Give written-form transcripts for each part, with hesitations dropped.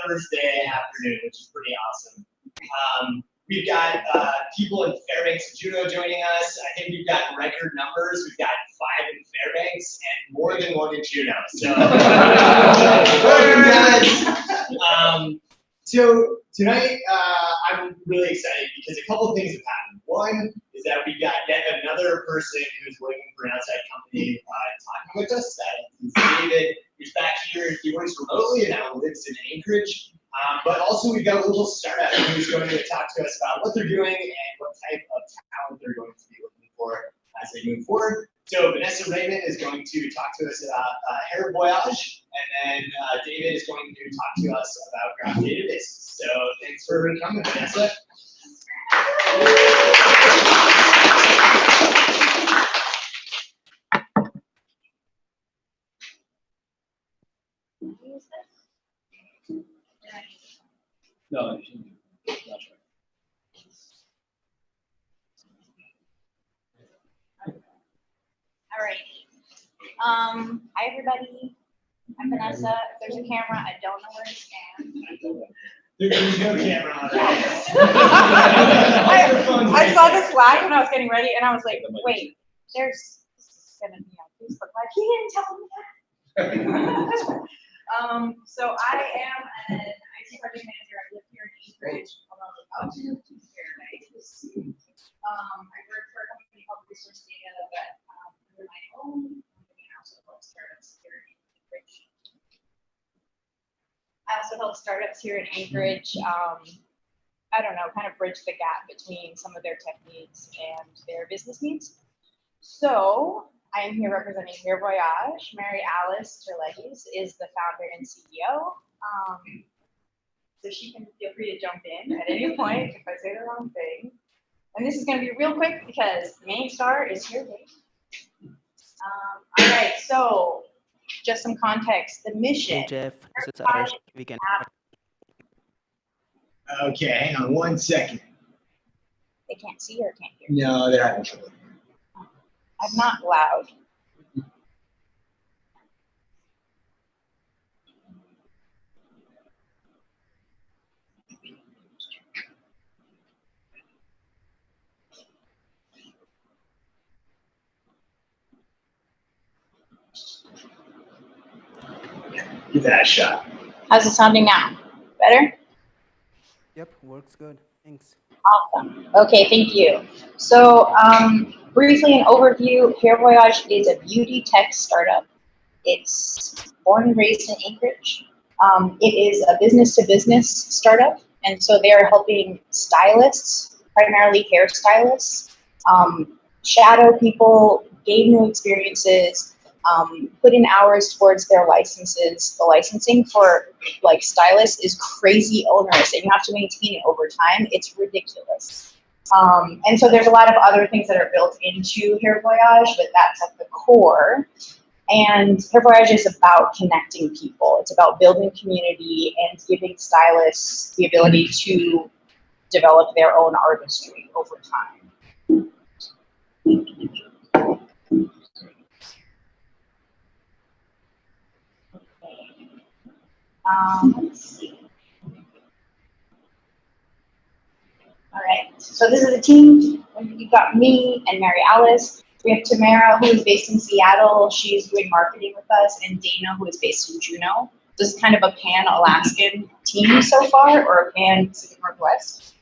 Thursday afternoon, which is pretty awesome. We've got people in Fairbanks and Juneau joining us. I think we've got record numbers. We've got 5 in Fairbanks and more than 1 in Juneau. So, welcome guys. So tonight I'm really excited because a couple of things have happened. One is that we've got yet another person who's working for an outside company talking with us. That is David, who's back here. He works remotely and now lives in Anchorage. But also we've got a little startup who's going to talk to us about what they're doing and what type of talent they're going to be looking for as they move forward. So Vanessa Raymond is going to talk to us about Hair Voyage, and then David is going to talk to us about graph databases. So thanks for coming, Vanessa. No, not sure. All right. Hi everybody. I'm Vanessa. If there's a camera, I don't know where to stand. There's no camera on I saw this slide when I was getting ready, and I was like, wait, there's gonna be on Facebook Live. He didn't tell me that. So I am an IT project manager. I live here in Anchorage, although I'm about to move to Paradise. I work for a company called Resource Data, but under my own company, I also help startups here in Anchorage. I also help startups here in Anchorage. I don't know, kind of bridge the gap between some of their tech needs and their business needs. So I am here representing Hair Voyage. Mary Alice Terlegis is the founder and CEO. So she can feel free to jump in at any point if I say the wrong thing. And this is going to be real quick because the main star is here. All right, so just some context. The mission. Hey Jeff, this is Arash. We can. Okay, hang on 1 second. They can't see or can't hear. No, they're having trouble. I'm not loud. Give that a shot. How's it sounding now? Better? Yep, works good. Thanks. Awesome. Okay, thank you. So briefly an overview, Hair Voyage is a beauty tech startup. It's born and raised in Anchorage. It is a business-to-business startup, and so they are helping stylists, primarily hairstylists, shadow people, gain new experiences, put in hours towards their licenses. The licensing for like stylists is crazy onerous, and you have to maintain it over time. It's ridiculous. And so there's a lot of other things that are built into Hair Voyage, but that's at the core. And Hair Voyage is about connecting people. It's about building community and giving stylists the ability to develop their own artistry over time. Let's see. All right, so this is a team. You've got me and Mary Alice. We have Tamara, who is based in Seattle. She's doing marketing with us, and Dana, who is based in Juneau. This is kind of a pan-Alaskan team so far, or a pan-Pacific Northwest.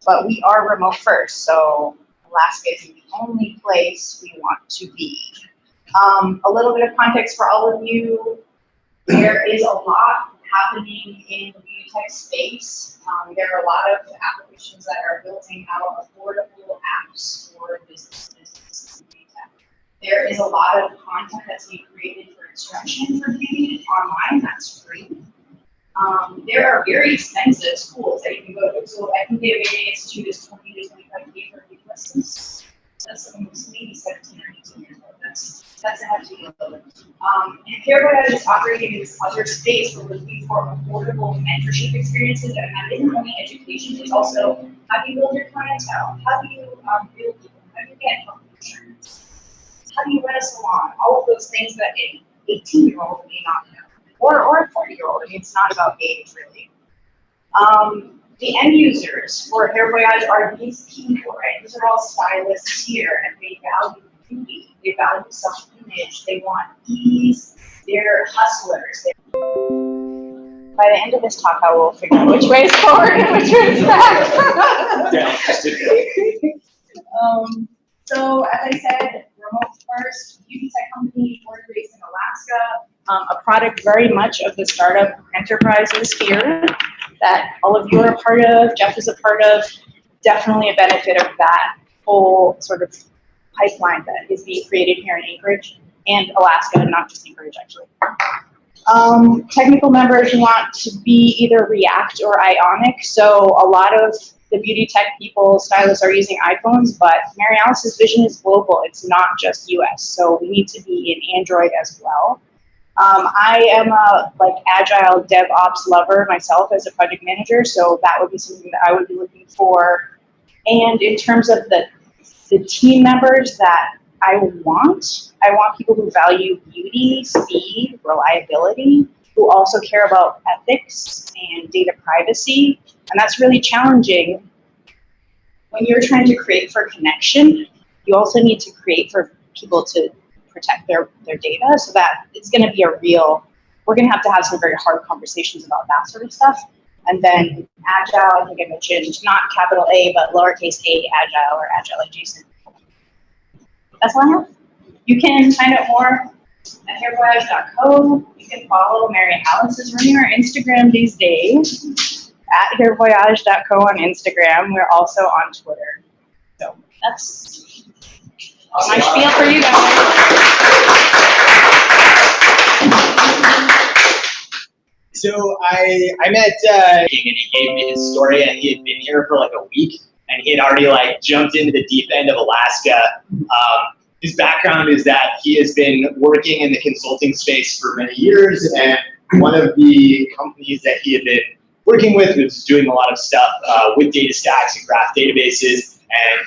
But we are remote first, so Alaska is the only place we want to be. A little bit of context for all of you. There is a lot happening in the beauty tech space. There are a lot of applications that are building out affordable apps for businesses in beauty tech. There is a lot of content that's being created for instruction for beauty online that's free. There are very expensive schools that you can go to. So I think the MBA Institute is $20 to $25K for big lessons. That's maybe 17 or 18 years old. That's a hefty load. And Hair Voyage is operating in this other space where we're looking for affordable mentorship experiences, and that isn't only education, it's also how do you build your clientele, how do you build people, how do you get health insurance, how do you run a salon, all of those things that an 18-year-old may not know, or a 40-year-old. I mean, it's not about age really. The end users for Hair Voyage are these people, right? These are all stylists here, and they value beauty, they value self-image, they want ease, they're hustlers. By the end of this talk, I will figure out which way is forward and which way is back. So, as I said, remote first, beauty tech company, born and based in Alaska, a product very much of the startup enterprises here that all of you are a part of, Jeff is a part of, definitely a benefit of that whole sort of pipeline that is being created here in Anchorage and Alaska, not just Anchorage actually. Technical members want to be either React or Ionic, so a lot of the beauty tech people, stylists are using iPhones, but Mary Alice's vision is global, it's not just US, so we need to be in Android as well. I am a agile DevOps lover myself as a project manager, so that would be something that I would be looking for. And in terms of the team members that I want people who value beauty, speed, reliability, who also care about ethics and data privacy. And that's really challenging. When you're trying to create for connection, you also need to create for people to protect their data, so that it's going to be we're going to have some very hard conversations about that sort of stuff. And then agile, I think I mentioned, not capital A, but lowercase a, agile or agile adjacent. That's all I have. You can find out more at hairvoyage.co. You can follow Mary Alice is running our Instagram these days at hairvoyage.co on Instagram. We're also on Twitter. So that's my spiel for you guys. So I met and he gave me his story, and he had been here for like a week, and he had already jumped into the deep end of Alaska. His background is that he has been working in the consulting space for many years, and one of the companies that he had been working with was doing a lot of stuff with data stacks and graph databases, and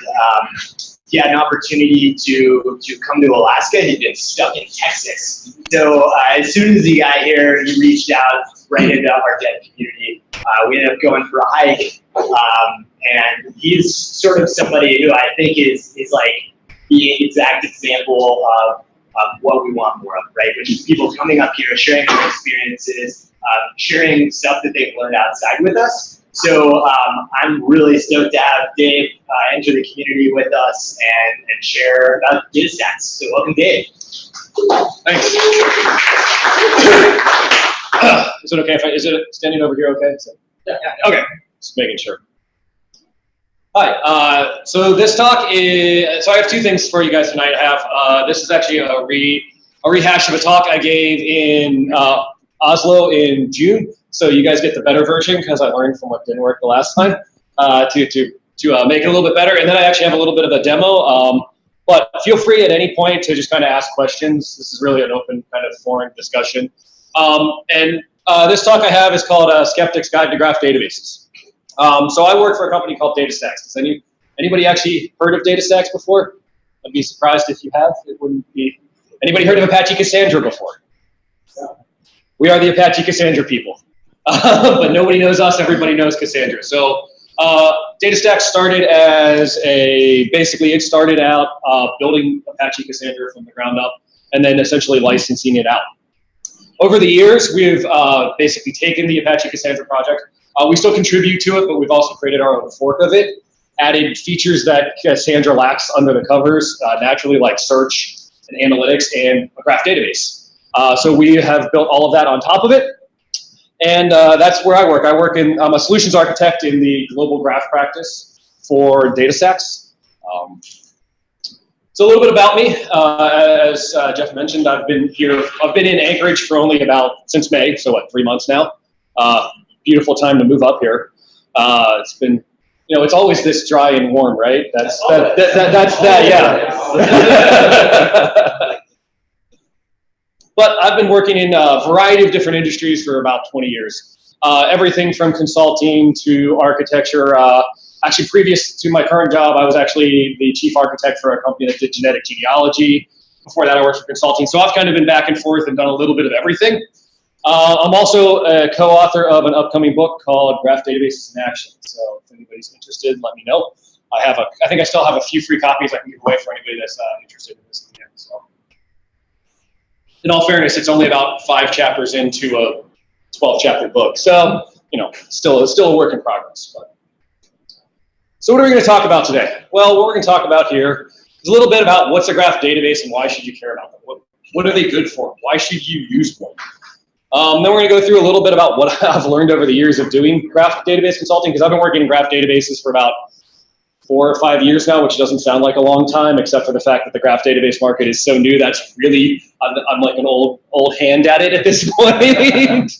he had an opportunity to come to Alaska. He'd been stuck in Texas. So as soon as he got here, he reached out right into our dev community. We ended up going for a hike, and he's sort of somebody who I think is like the exact example of what we want more of, right? Which is people coming up here, sharing their experiences, sharing stuff that they've learned outside with us. So I'm really stoked to have Dave enter the community with us and share about data stats. So welcome, Dave. Thanks. Is it okay if is it standing over here okay? Yeah. Okay, just making sure. Hi, so this talk is, so I have two things for you guys tonight. I have, this is actually a rehash of a talk I gave in Oslo in June. So you guys get the better version because I learned from what didn't work the last time to make it a little bit better. And then I actually have a little bit of a demo. But feel free at any point to just kind of ask questions. This is really an open kind of forum discussion. This talk I have is called Skeptic's Guide to Graph Databases. So I work for a company called DataStax. Has anybody actually heard of DataStax before? I'd be surprised if you have. It wouldn't be. Anybody heard of Apache Cassandra before? We are the Apache Cassandra people. But nobody knows us, everybody knows Cassandra. So DataStax started as basically it started out building Apache Cassandra from the ground up and then essentially licensing it out. Over the years, we've basically taken the Apache Cassandra project. We still contribute to it, but we've also created our own fork of it, added features that Cassandra lacks under the covers, naturally, like search and analytics and a graph database. So we have built all of that on top of it. And that's where I work. I'm a solutions architect in the global graph practice for DataStax. So a little bit about me. As Jeff mentioned, I've been in Anchorage for only since May, so 3 months now. Beautiful time to move up here. It's been, it's always this dry and warm, right? That's that, yeah. But I've been working in a variety of different industries for about 20 years. Everything from consulting to architecture. Actually, previous to my current job, I was actually the chief architect for a company that did genetic genealogy. Before that, I worked for consulting. So I've kind of been back and forth and done a little bit of everything. I'm also a co-author of an upcoming book called Graph Databases in Action. So if anybody's interested, let me know. I think I still have a few free copies I can give away for anybody that's interested in this again. So, in all fairness, it's only about 5 chapters into a 12-chapter book. So, still a work in progress. But. So what are we going to talk about today? Well, what we're going to talk about here is a little bit about what's a graph database and why should you care about them. What are they good for? Why should you use one? Then we're going to go through a little bit about what I've learned over the years of doing graph database consulting, because I've been working in graph databases for about 4 or 5 years now, which doesn't sound like a long time, except for the fact that the graph database market is so new. That's really, I'm like an old hand at it at this point.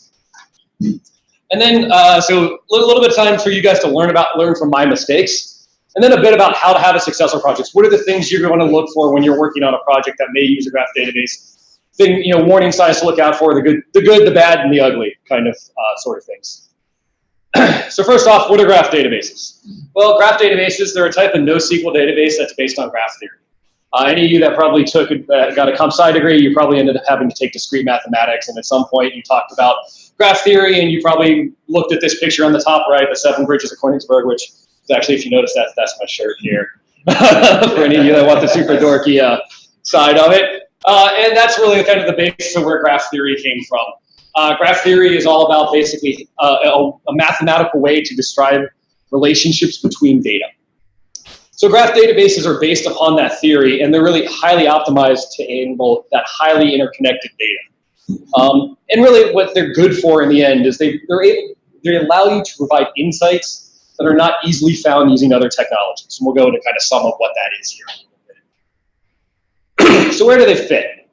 And then, so a little bit of time for you guys to learn from my mistakes, and then a bit about how to have a successful project. What are the things you're going to look for when you're working on a project that may use a graph database? Warning signs to look out for, the good, the bad, and the ugly kind of sort of things. So first off, what are graph databases? Well, graph databases, they're a type of NoSQL database that's based on graph theory. Any of you that probably got a comp sci degree, you probably ended up having to take discrete mathematics, and at some point you talked about graph theory, and you probably looked at this picture on the top right, the 7 bridges of Königsberg, which is actually, if you notice, that's my shirt here. For any of you that want the super dorky side of it. And that's really kind of the basis of where graph theory came from. Graph theory is all about basically a mathematical way to describe relationships between data. So graph databases are based upon that theory, and they're really highly optimized to handle that highly interconnected data. And really what they're good for in the end is they allow you to provide insights that are not easily found using other technologies. And we'll go into kind of some of what that is here in a little bit. So where do they fit?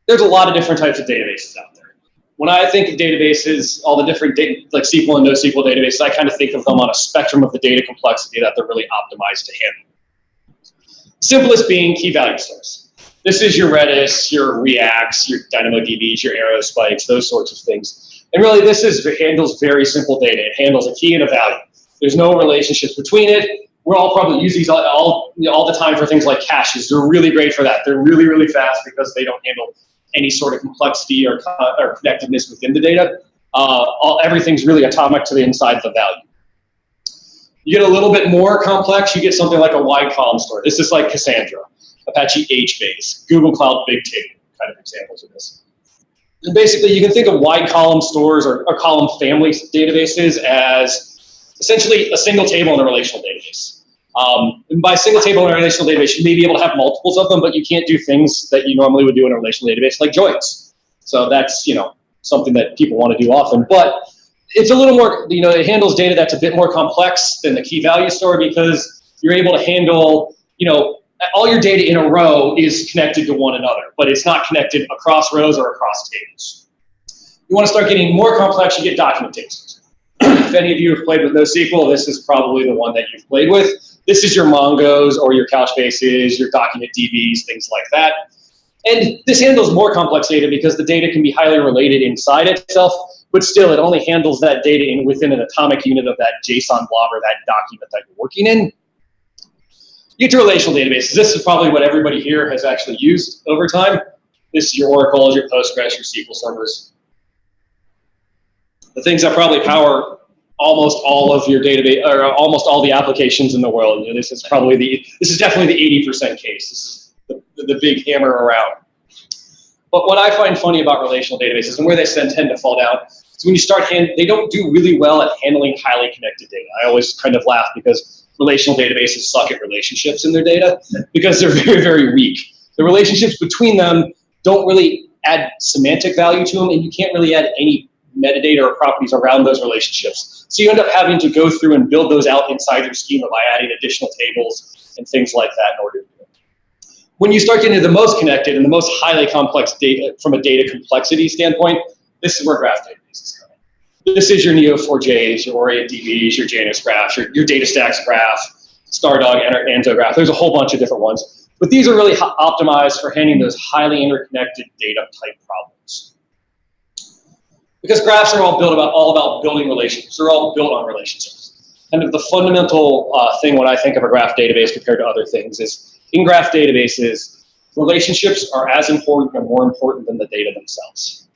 There's a lot of different types of databases out there. When I think of databases, all the different data, like SQL and NoSQL databases, I kind of think of them on a spectrum of the data complexity that they're really optimized to handle. Simplest being key value stores. This is your Redis, your Reacts, your DynamoDBs, your Aerospikes, those sorts of things. And really, handles very simple data. It handles a key and a value. There's no relationships between it. We're all probably use these all the time for things like caches. They're really great for that. They're really, really fast because they don't handle any sort of complexity or connectedness within the data. Everything's really atomic to the inside of the value. You get a little bit more complex, you get something like a wide column store. This is like Cassandra, Apache HBase, Google Cloud Bigtable kind of examples of this. And basically, you can think of wide column stores or column family databases as essentially a single table in a relational database. And by single table in a relational database, you may be able to have multiples of them, but you can't do things that you normally would do in a relational database, like joins. So that's something that people want to do often. But it's a little more, it handles data that's a bit more complex than the key value store because you're able to handle, all your data in a row is connected to one another, but it's not connected across rows or across tables. You want to start getting more complex, you get document tables. If any of you have played with NoSQL, this is probably the one that you've played with. This is your Mongos or your Couchbases, your document DBs, things like that. And this handles more complex data because the data can be highly related inside itself, but still it only handles that data within an atomic unit of that JSON blob or that document that you're working in. You get to relational databases. This is probably what everybody here has actually used over time. This is your Oracles, your Postgres, your SQL servers. The things that probably power almost all of your database, or almost all the applications in the world. This is definitely the 80% case. This is the big hammer around. But what I find funny about relational databases and where they tend to fall down is when you start, they don't do really well at handling highly connected data. I always kind of laugh because relational databases suck at relationships in their data because they're very, very weak. The relationships between them don't really add semantic value to them, and you can't really add any metadata or properties around those relationships. So you end up having to go through and build those out inside your schema by adding additional tables and things like that in order to do it. When you start getting to the most connected and the most highly complex data from a data complexity standpoint, this is where graph databases come in. This is your Neo4j's, your OrientDBs, your Janus graphs, your DataStax graph, Stardog, Anto graph. There's a whole bunch of different ones. But these are really optimized for handling those highly interconnected data type problems. Because graphs are all about building relationships. They're all built on relationships. And the fundamental thing when I think of a graph database compared to other things is in graph databases, relationships are as important or more important than the data themselves.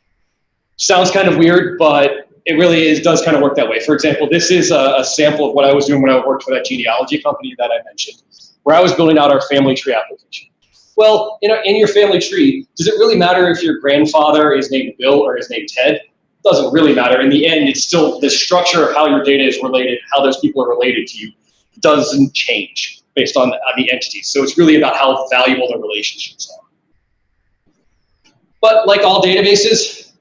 Sounds kind of weird, but it really does kind of work that way. For example, this is a sample of what I was doing when I worked for that genealogy company that I mentioned, where I was building out our family tree application. Well, in your family tree, does it really matter if your grandfather is named Bill or is named Ted? It doesn't really matter. In the end, it's still the structure of how your data is related, how those people are related to you, doesn't change based on the entities. So it's really about how valuable the relationships are. But like all databases,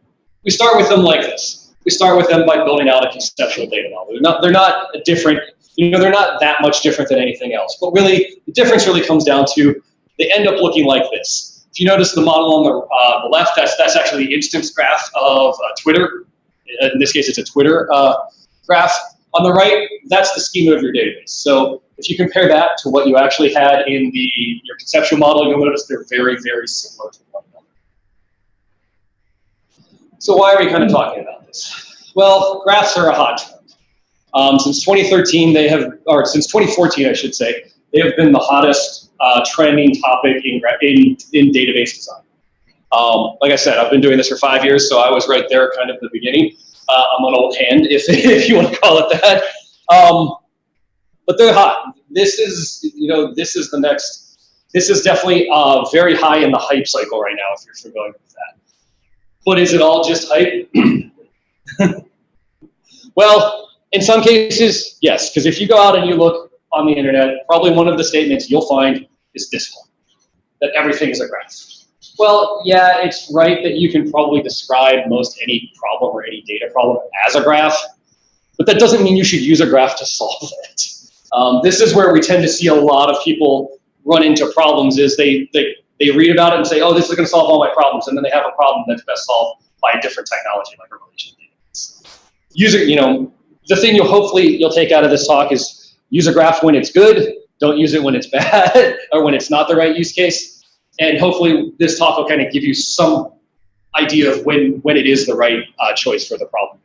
we start with them like this. We start with them by building out a conceptual data model. They're not different, they're not that much different than anything else. But really, the difference really comes down to they end up looking like this. If you notice the model on the left, that's actually the instance graph of Twitter. In this case, it's a Twitter graph. On the right, that's the schema of your database. So if you compare that to what you actually had in your conceptual model, you'll notice they're very, very similar to one another. So why are we kind of talking about this? Well, graphs are a hot trend. Since 2013, since 2014, I should say, they have been the hottest trending topic in database design. Like I said, I've been doing this for 5 years, so I was right there kind of at the beginning. I'm an old hand, if you want to call it that. But they're hot. This is definitely very high in the hype cycle right now, if you're familiar with that. But is it all just hype? Well, in some cases, yes, because if you go out and you look on the internet, probably one of the statements you'll find is this one, that everything is a graph. Well, yeah, it's right that you can probably describe most any problem or any data problem as a graph, but that doesn't mean you should use a graph to solve it. This is where we tend to see a lot of people run into problems is they read about it and say, oh, this is going to solve all my problems, and then they have a problem that's best solved by a different technology like a relational database. The thing you'll take out of this talk is use a graph when it's good, don't use it when it's bad or when it's not the right use case. And hopefully this talk will kind of give you some idea of when it is the right choice for the problem.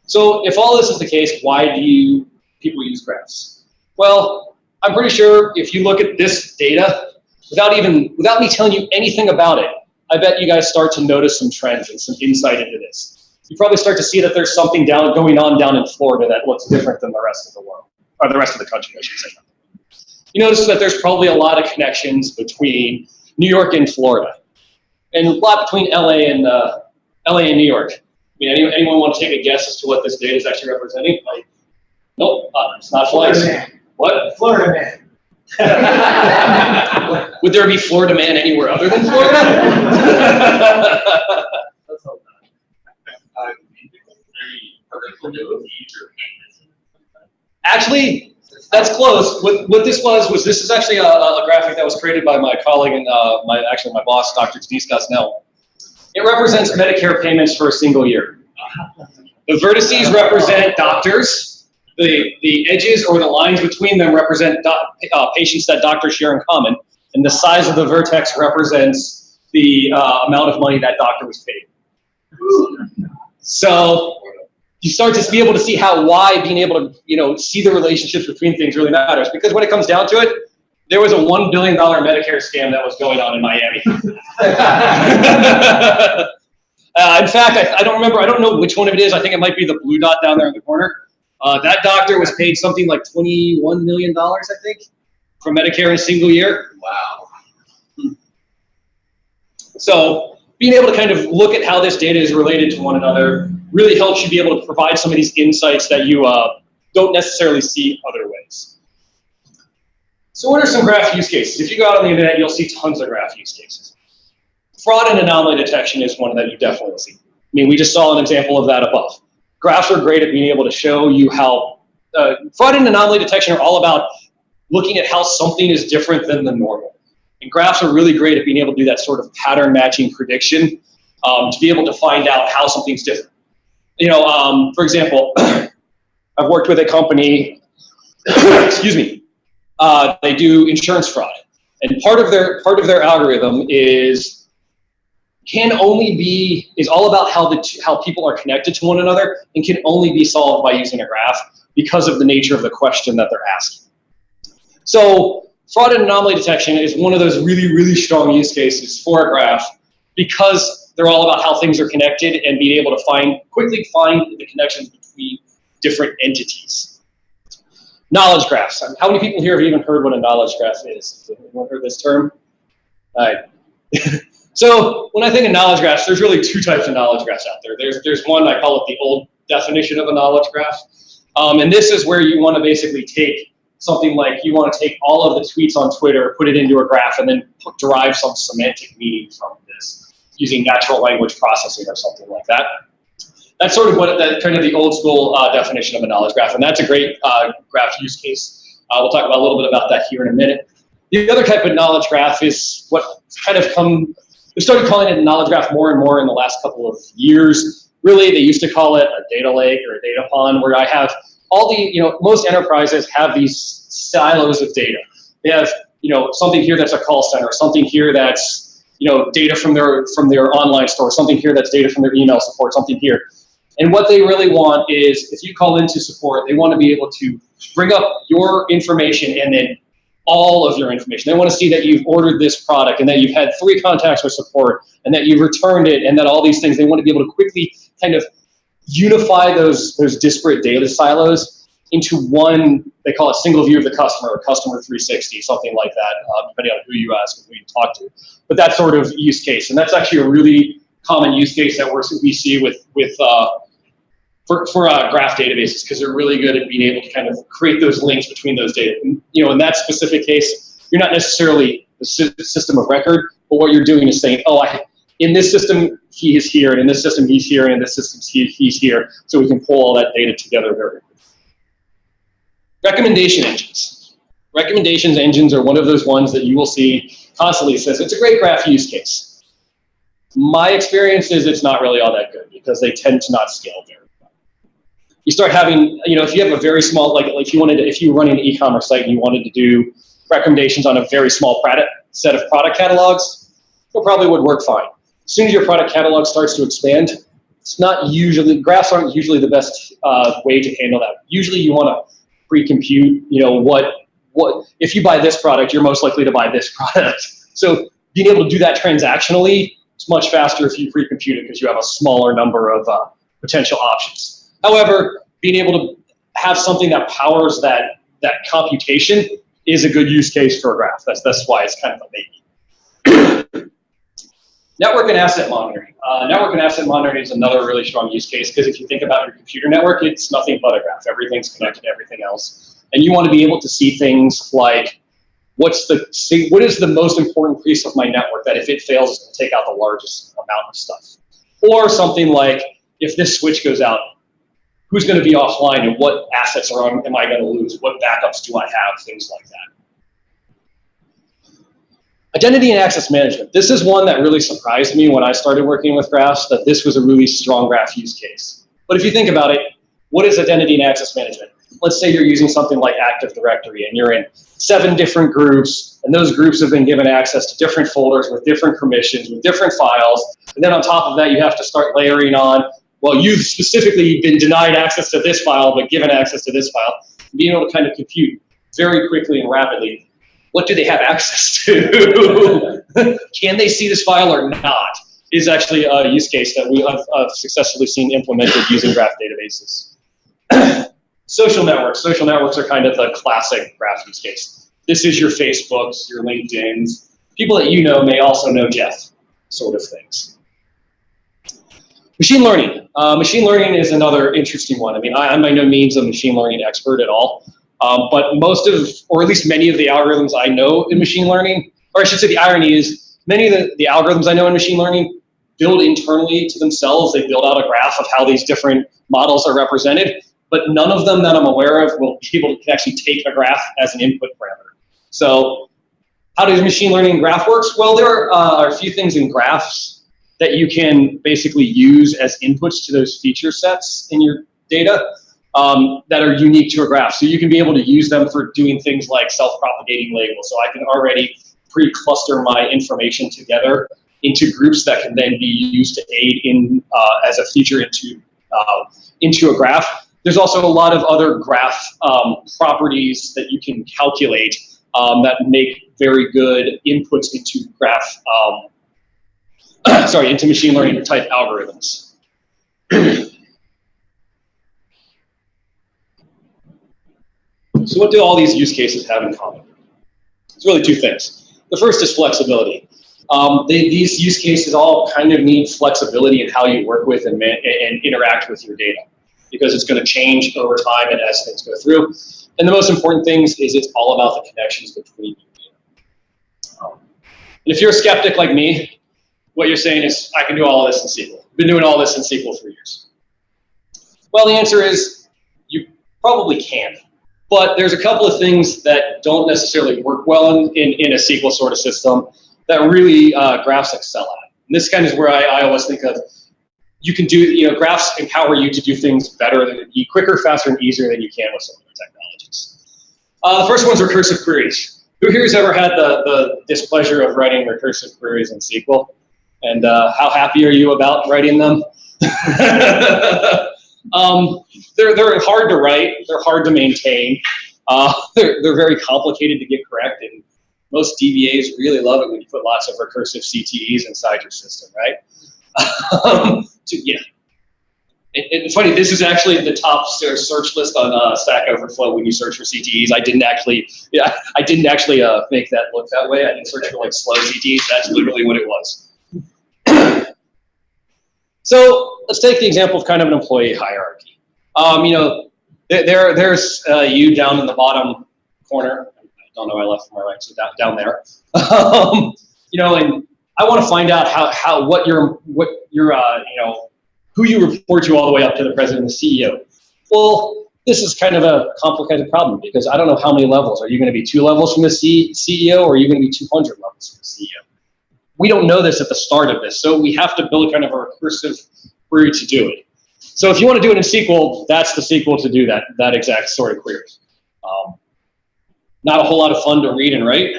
So if all this is the case, why do people use graphs? Well, I'm pretty sure if you look at this data, without me telling you anything about it, I bet you guys start to notice some trends and some insight into this. You probably start to see that there's something going on down in Florida that looks different than the rest of the world, or the rest of the country, I should say. You notice that there's probably a lot of connections between New York and Florida, and a lot between LA and New York. I mean, anyone want to take a guess as to what this data is actually representing? Nope, it's not flights. What? Florida man. Would there be Florida man anywhere other than Florida? Let's hope not. Actually, that's close. What this was this is actually a graphic that was created by my colleague and my boss, Dr. Denise Gosnell. It represents Medicare payments for a single year. The vertices represent doctors. The edges or the lines between them represent patients that doctors share in common. And the size of the vertex represents the amount of money that doctor was paid. So you start to be able to see why being able to see the relationships between things really matters. Because when it comes down to it, there was a $1 billion Medicare scam that was going on in Miami. In fact, I don't know which one of it is. I think it might be the blue dot down there in the corner. That doctor was paid something like $21 million, I think, for Medicare in a single year. Wow. So being able to kind of look at how this data is related to one another really helps you be able to provide some of these insights that you don't necessarily see other ways. So what are some graph use cases? If you go out on the internet, you'll see tons of graph use cases. Fraud and anomaly detection is one that you definitely see. I mean, we just saw an example of that above. Graphs are great at being able to show you how fraud and anomaly detection are all about looking at how something is different than the normal. And graphs are really great at being able to do that sort of pattern matching prediction to be able to find out how something's different. For example, I've worked with a company, excuse me, they do insurance fraud. And part of their algorithm is all about how people are connected to one another and can only be solved by using a graph because of the nature of the question that they're asking. So fraud and anomaly detection is one of those really, really strong use cases for a graph because They're all about how things are connected and being able to quickly find the connections between different entities. Knowledge graphs. How many people here have even heard what a knowledge graph is? Has anyone heard this term? All right. So when I think of knowledge graphs, there's really two types of knowledge graphs out there. There's one, I call it the old definition of a knowledge graph. And this is where you want to basically take something like, you want to take all of the tweets on Twitter, put it into a graph, and then derive some semantic meaning from this using natural language processing or something like that. That's sort of kind of the old school definition of a knowledge graph, and that's a great graph use case. We'll talk about a little bit about that here in a minute. The other type of knowledge graph is what kind of we started calling it a knowledge graph more and more in the last couple of years. Really, they used to call it a data lake or a data pond, where I have all the, most enterprises have these silos of data. They have, something here that's a call center, something here that's, data from their online store, something here that's data from their email support, something here. And what they really want is, if you call into support, they want to be able to bring up your information and then all of your information. They want to see that you've ordered this product and that you've had 3 contacts with support and that you've returned it and that all these things. They want to be able to quickly kind of unify those disparate data silos into one, they call it single view of the customer, or customer 360, something like that, depending on who you ask and who you talk to. But that sort of use case, and that's actually a really common use case that we see for graph databases, because they're really good at being able to kind of create those links between those data. And, in that specific case, you're not necessarily the system of record, but what you're doing is saying, in this system, he is here, and in this system, he's here, and in this system, he's here, so we can pull all that data together very quickly. Recommendation engines. Recommendations engines are one of those ones that you will see constantly. It says, it's a great graph use case. My experience is it's not really all that good, because they tend to not scale very well. You start having, if you have a very small, if you run an e-commerce site and you wanted to do recommendations on a very small set of product catalogs, it probably would work fine. As soon as your product catalog starts to expand, graphs aren't usually the best way to handle that. Usually you want to pre-compute, what if you buy this product, you're most likely to buy this product. So being able to do that transactionally, it's much faster if you pre-compute it, because you have a smaller number of potential options. However, being able to have something that powers that computation is a good use case for a graph. That's why it's kind of a maybe. Network and asset monitoring. Network and asset monitoring is another really strong use case, because if you think about your computer network, it's nothing but a graph. Everything's connected to everything else. And you want to be able to see things like, what is the most important piece of my network that if it fails, it's going to take out the largest amount of stuff? Or something like, if this switch goes out, who's going to be offline and what assets am I going to lose? What backups do I have? Things like that. Identity and access management. This is one that really surprised me when I started working with graphs, that this was a really strong graph use case. But if you think about it, what is identity and access management? Let's say you're using something like Active Directory and you're in 7 different groups, and those groups have been given access to different folders with different permissions, with different files. And then on top of that, you have to start layering on, well, you've specifically been denied access to this file, but given access to this file. Being able to kind of compute very quickly and rapidly, what do they have access to? Can they see this file or not? Is actually a use case that we have successfully seen implemented using graph databases. Social networks. Social networks are kind of the classic graph use case. This is your Facebooks, your LinkedIns. People that you know may also know Jeff, sort of things. Machine learning. Machine learning is another interesting one. I mean, I'm by no means a machine learning expert at all. But most of, or at least many of the algorithms I know in machine learning, or I should say the irony is, many of the algorithms I know in machine learning build internally to themselves. They build out a graph of how these different models are represented, but none of them that I'm aware of will be able to actually take a graph as an input parameter. So how does machine learning graph works? Well, there are a few things in graphs that you can basically use as inputs to those feature sets in your data. That are unique to a graph. So you can be able to use them for doing things like self-propagating labels. So I can already pre-cluster my information together into groups that can then be used to aid in as a feature into a graph. There's also a lot of other graph properties that you can calculate that make very good inputs into graph sorry, into machine learning type algorithms. So what do all these use cases have in common? It's really two things. The first is flexibility. These use cases all kind of need flexibility in how you work with and interact with your data, because it's going to change over time and as things go through. And the most important things is it's all about the connections between your data. And if you're a skeptic like me, what you're saying is, I can do all of this in SQL. I've been doing all this in SQL for years. Well, the answer is, you probably can. But there's a couple of things that don't necessarily work well in a SQL sort of system that really graphs excel at. And this kind of is where I always think of, you can do, graphs empower you to do things better, quicker, faster, and easier than you can with some other technologies. The first one's recursive queries. Who here has ever had the displeasure of writing recursive queries in SQL? And how happy are you about writing them? They're hard to write, they're hard to maintain, they're very complicated to get correct, and most DBAs really love it when you put lots of recursive CTEs inside your system, right? Yeah. It's funny, this is actually the top search list on Stack Overflow when you search for CTEs. I didn't actually make that look that way. I didn't search for like slow CTEs, that's literally what it was. So let's take the example of kind of an employee hierarchy. There's you down in the bottom corner. I don't know my left from my right, so down there. And I want to find out who you report to all the way up to the president and the CEO. Well, this is kind of a complicated problem because I don't know how many levels. Are you going to be 2 levels from the CEO, or are you going to be 200 levels from the CEO? We don't know this at the start of this, so we have to build kind of a recursive query to do it. So if you want to do it in SQL, that's the SQL to do that exact sort of query. Not a whole lot of fun to read and write.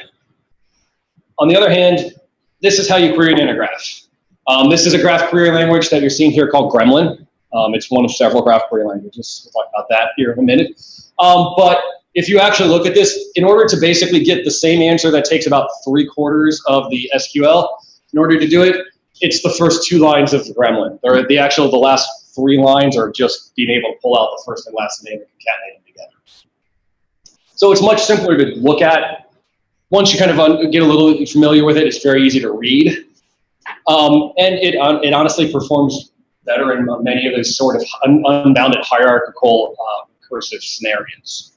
On the other hand, this is how you query it in a graph. This is a graph query language that you're seeing here called Gremlin. It's one of several graph query languages. We'll talk about that here in a minute. But if you actually look at this, in order to basically get the same answer that takes about 3/4 of the SQL, in order to do it, it's the first 2 lines of the Gremlin. The last 3 lines are just being able to pull out the first and last name and concatenate them together. So it's much simpler to look at. Once you kind of get a little familiar with it, it's very easy to read. And it honestly performs better in many of those sort of unbounded hierarchical recursive scenarios.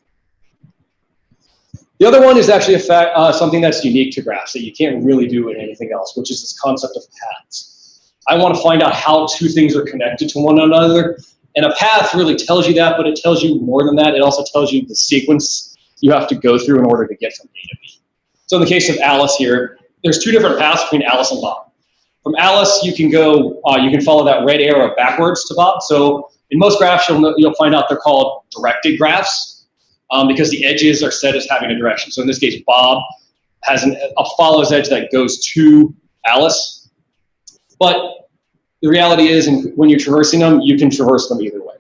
The other one is actually something that's unique to graphs that you can't really do in anything else, which is this concept of paths. I want to find out how 2 things are connected to one another, and a path really tells you that, but it tells you more than that. It also tells you the sequence you have to go through in order to get from A to B. So in the case of Alice here, there's 2 different paths between Alice and Bob. From Alice, you can follow that red arrow backwards to Bob. So in most graphs, you'll find out they're called directed graphs. Because the edges are set as having a direction. So in this case, Bob has a follows edge that goes to Alice. But the reality is, when you're traversing them, you can traverse them either way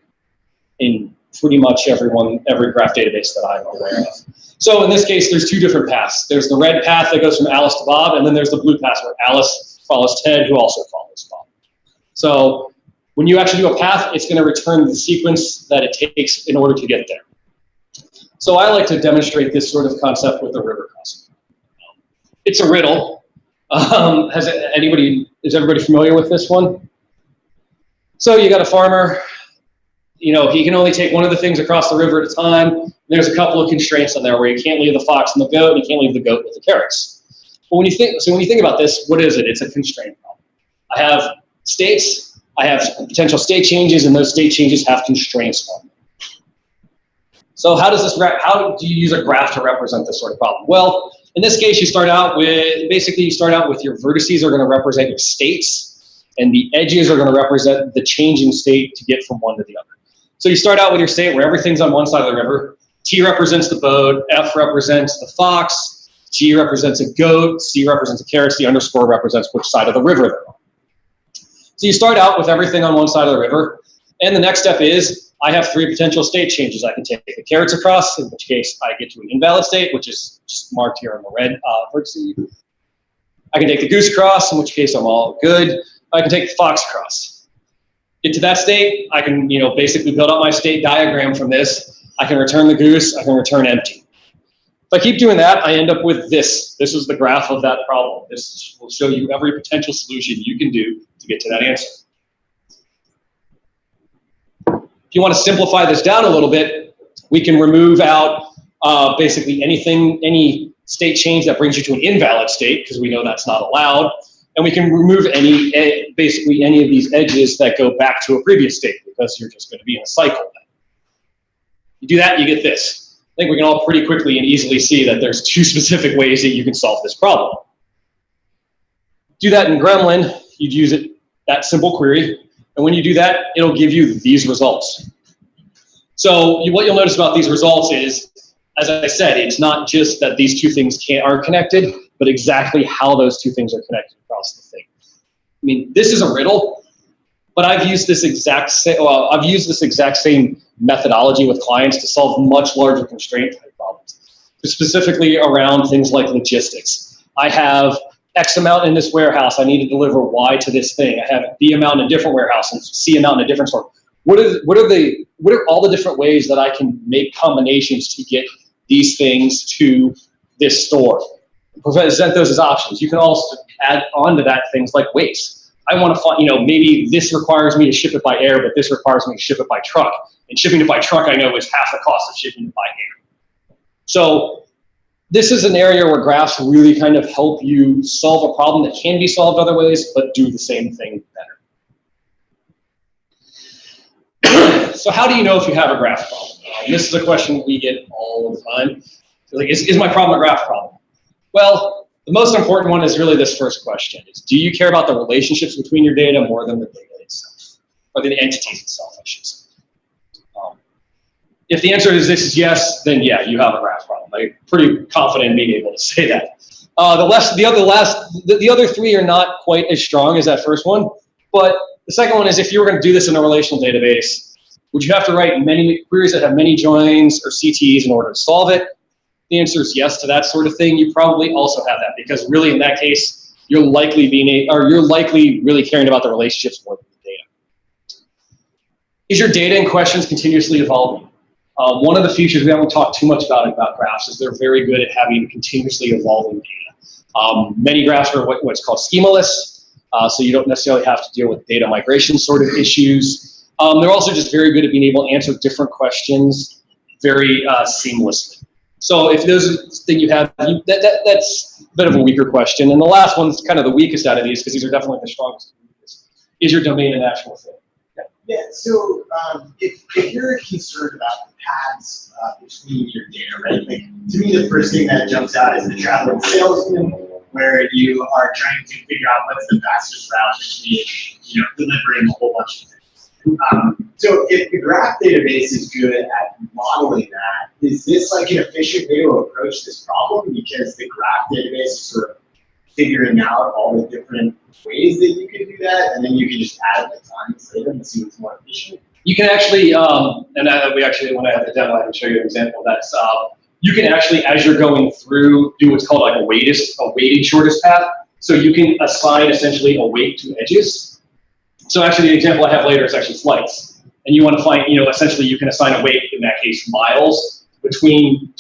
in pretty much every graph database that I'm aware of. So in this case, there's 2 different paths. There's the red path that goes from Alice to Bob, and then there's the blue path where Alice follows Ted, who also follows Bob. So when you actually do a path, it's going to return the sequence that it takes in order to get there. So I like to demonstrate this sort of concept with the river crossing. It's a riddle. Is everybody familiar with this one? So you got a farmer, he can only take one of the things across the river at a time. There's a couple of constraints on there where you can't leave the fox and the goat, and you can't leave the goat with the carrots. But when you think about this, what is it? It's a constraint problem. I have states, I have potential state changes, and those state changes have constraints on them. So how do you use a graph to represent this sort of problem? Well, in this case, you start out with your vertices are going to represent your states, and the edges are going to represent the changing state to get from one to the other. So you start out with your state where everything's on one side of the river. T represents the boat, F represents the fox, G represents a goat, C represents a carrot, the underscore represents which side of the river they're on. So you start out with everything on one side of the river, and the next step is, I have 3 potential state changes. I can take the carrots across, in which case I get to an invalid state, which is just marked here on the red vertex. I can take the goose across, in which case I'm all good. I can take the fox across. Get to that state, I can basically build up my state diagram from this. I can return the goose, I can return empty. If I keep doing that, I end up with this. This is the graph of that problem. This will show you every potential solution you can do to get to that answer. If you want to simplify this down a little bit, we can remove out basically any state change that brings you to an invalid state, because we know that's not allowed. And we can remove basically any of these edges that go back to a previous state, because you're just going to be in a cycle then. You do that, you get this. I think we can all pretty quickly and easily see that there's two specific ways that you can solve this problem. Do that in Gremlin, you'd use that simple query. And when you do that, it'll give you these results. So what you'll notice about these results is, as I said, it's not just that these two things are connected, but exactly how those two things are connected across the thing. I mean, this is a riddle, but I've used this exact same methodology with clients to solve much larger constraint type problems, specifically around things like logistics. I have X amount in this warehouse. I need to deliver Y to this thing. I have B amount in a different warehouse and C amount in a different store. What are all the different ways that I can make combinations to get these things to this store? Present those as options. You can also add on to that things like weights. I want to find, maybe this requires me to ship it by air, but this requires me to ship it by truck. And shipping it by truck, I know, is half the cost of shipping it by air. So this is an area where graphs really kind of help you solve a problem that can be solved other ways, but do the same thing better. So how do you know if you have a graph problem? This is a question we get all the time. Like, is my problem a graph problem? Well, the most important one is really this first question. Is, do you care about the relationships between your data more than the data itself? Or the entities itself, I should say. If the answer is this is yes, then yeah, you have a graph problem. I'm pretty confident in being able to say that. The other three are not quite as strong as that first one, but the second one is, if you were going to do this in a relational database, would you have to write many queries that have many joins or CTs in order to solve it? The answer is yes to that sort of thing. You probably also have that, because really in that case, you're likely really caring about the relationships more than the data. Is your data and questions continuously evolving? One of the features we haven't talked too much about graphs is they're very good at having continuously evolving data. Many graphs are what's called schemaless, so you don't necessarily have to deal with data migration sort of issues. They're also just very good at being able to answer different questions very seamlessly. So if those are the thing you have, that's a bit of a weaker question. And the last one's kind of the weakest out of these, because these are definitely the strongest. Is your domain a national thing? Yeah, so if you're concerned about the paths between your data, right? Like, to me, the first thing that jumps out is the traveling salesman, where you are trying to figure out what's the fastest route between, delivering a whole bunch of things. So if the graph database is good at modeling that, is this like an efficient way to approach this problem? Because the graph database is sort of figuring out all the different ways that you can do that, and then you can just add the times later and see what's more efficient. You can actually, when I have the demo, I can show you an example of that. You can actually, as you're going through, do what's called like a weighted shortest path. So you can assign essentially a weight to edges. So actually, the example I have later is actually flights. And you want to find, essentially you can assign a weight, in that case, miles between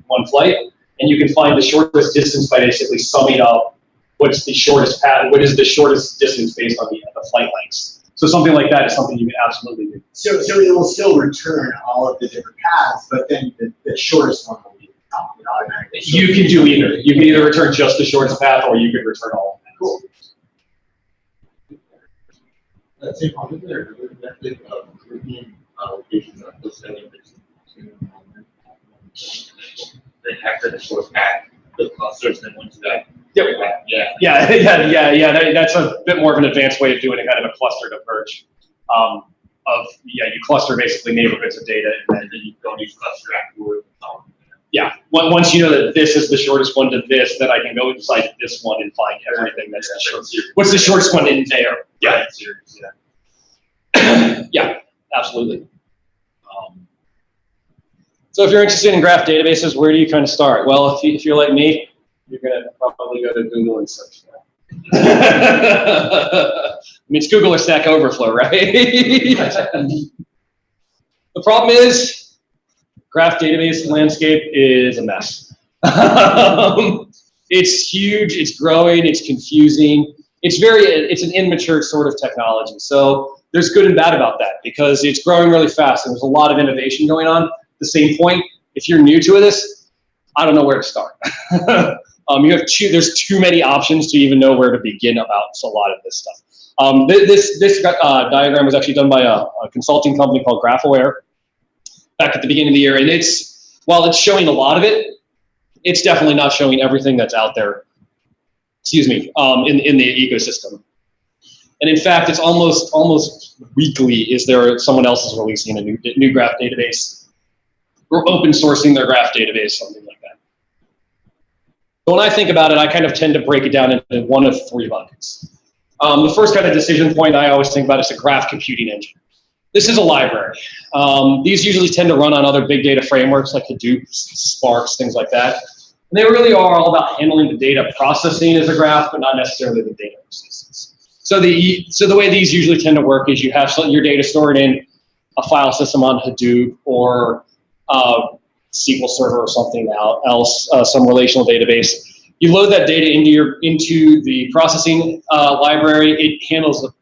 one flight. And you can find the shortest distance by basically summing up what is the shortest distance based on the flight lengths. So something like that is something you can absolutely do. So it will still return all of the different paths, but then the shortest one will be automatically. You can do either. You can either return just the shortest path, or you could return all of them. Cool. Say, how is there method of grouping locations of the setting they have to short path the clusters and once that. Yep. Yeah. That's a bit more of an advanced way of doing a kind of a clustered approach. You cluster basically neighborhoods of data, and then you don't use cluster afterward. Yeah. Once you know that this is the shortest one to this, then I can go inside this one and find everything that's the shortest. What's the shortest one in there? Yeah. Yeah, absolutely. So if you're interested in graph databases, where do you kind of start? Well, if you're like me, you're going to probably go to Google and search that. I mean, it's Google or Stack Overflow, right? The problem is, graph database landscape is a mess. It's huge, it's growing, it's confusing. It's an immature sort of technology. So there's good and bad about that because it's growing really fast and there's a lot of innovation going on. At the same point, if you're new to this, I don't know where to start. There's too many options to even know where to begin about a lot of this stuff. This diagram was actually done by a consulting company called GraphAware back at the beginning of the year, and while it's showing a lot of it, it's definitely not showing everything that's out there. Excuse me, in the ecosystem. And in fact, it's almost weekly is there someone else is releasing a new graph database or open sourcing their graph database, something like that. So when I think about it, I kind of tend to break it down into one of three buckets. The first kind of decision point I always think about is a graph computing engine. This is a library. These usually tend to run on other big data frameworks like Hadoop, Sparks, things like that. And they really are all about handling the data processing as a graph, but not necessarily the data persistence. So the way these usually tend to work is you have your data stored in a file system on Hadoop or SQL Server or something else, some relational database. You load that data into the processing library.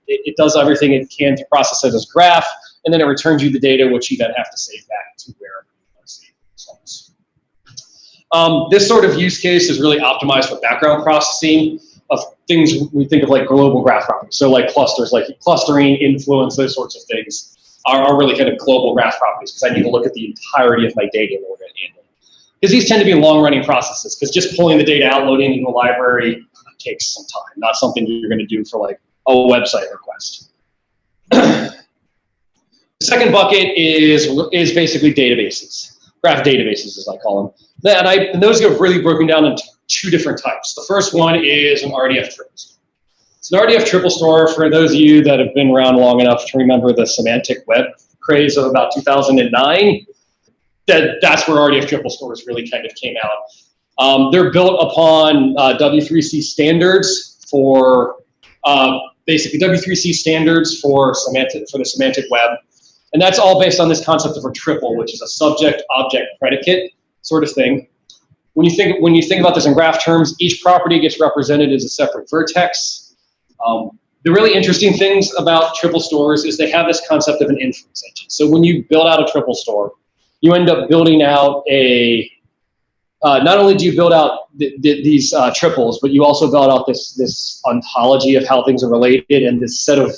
It does everything it can to process it as a graph, and then it returns you the data, which you then have to save back to wherever you want to save it. This sort of use case is really optimized for background processing of things we think of like global graph properties. So like clusters, like clustering, influence, those sorts of things are really kind of global graph properties because I need to look at the entirety of my data in order to handle it. Because these tend to be long-running processes, because just pulling the data out, loading into a library takes some time, not something you're going to do for like a website request. The second bucket is basically databases, graph databases as I call them. And those are really broken down into two different types. The first one is an RDF triple store. So an RDF triple store, for those of you that have been around long enough to remember the semantic web craze of about 2009, that's where RDF triple stores really kind of came out. They're built upon W3C standards for basically W3C standards for the semantic web, and that's all based on this concept of a triple, which is a subject, object, predicate sort of thing. When you think about this in graph terms, each property gets represented as a separate vertex. The really interesting things about triple stores is they have this concept of an inference engine. So when you build out a triple store, you end up building out not only do you build out these triples, but you also build out this ontology of how things are related and this set of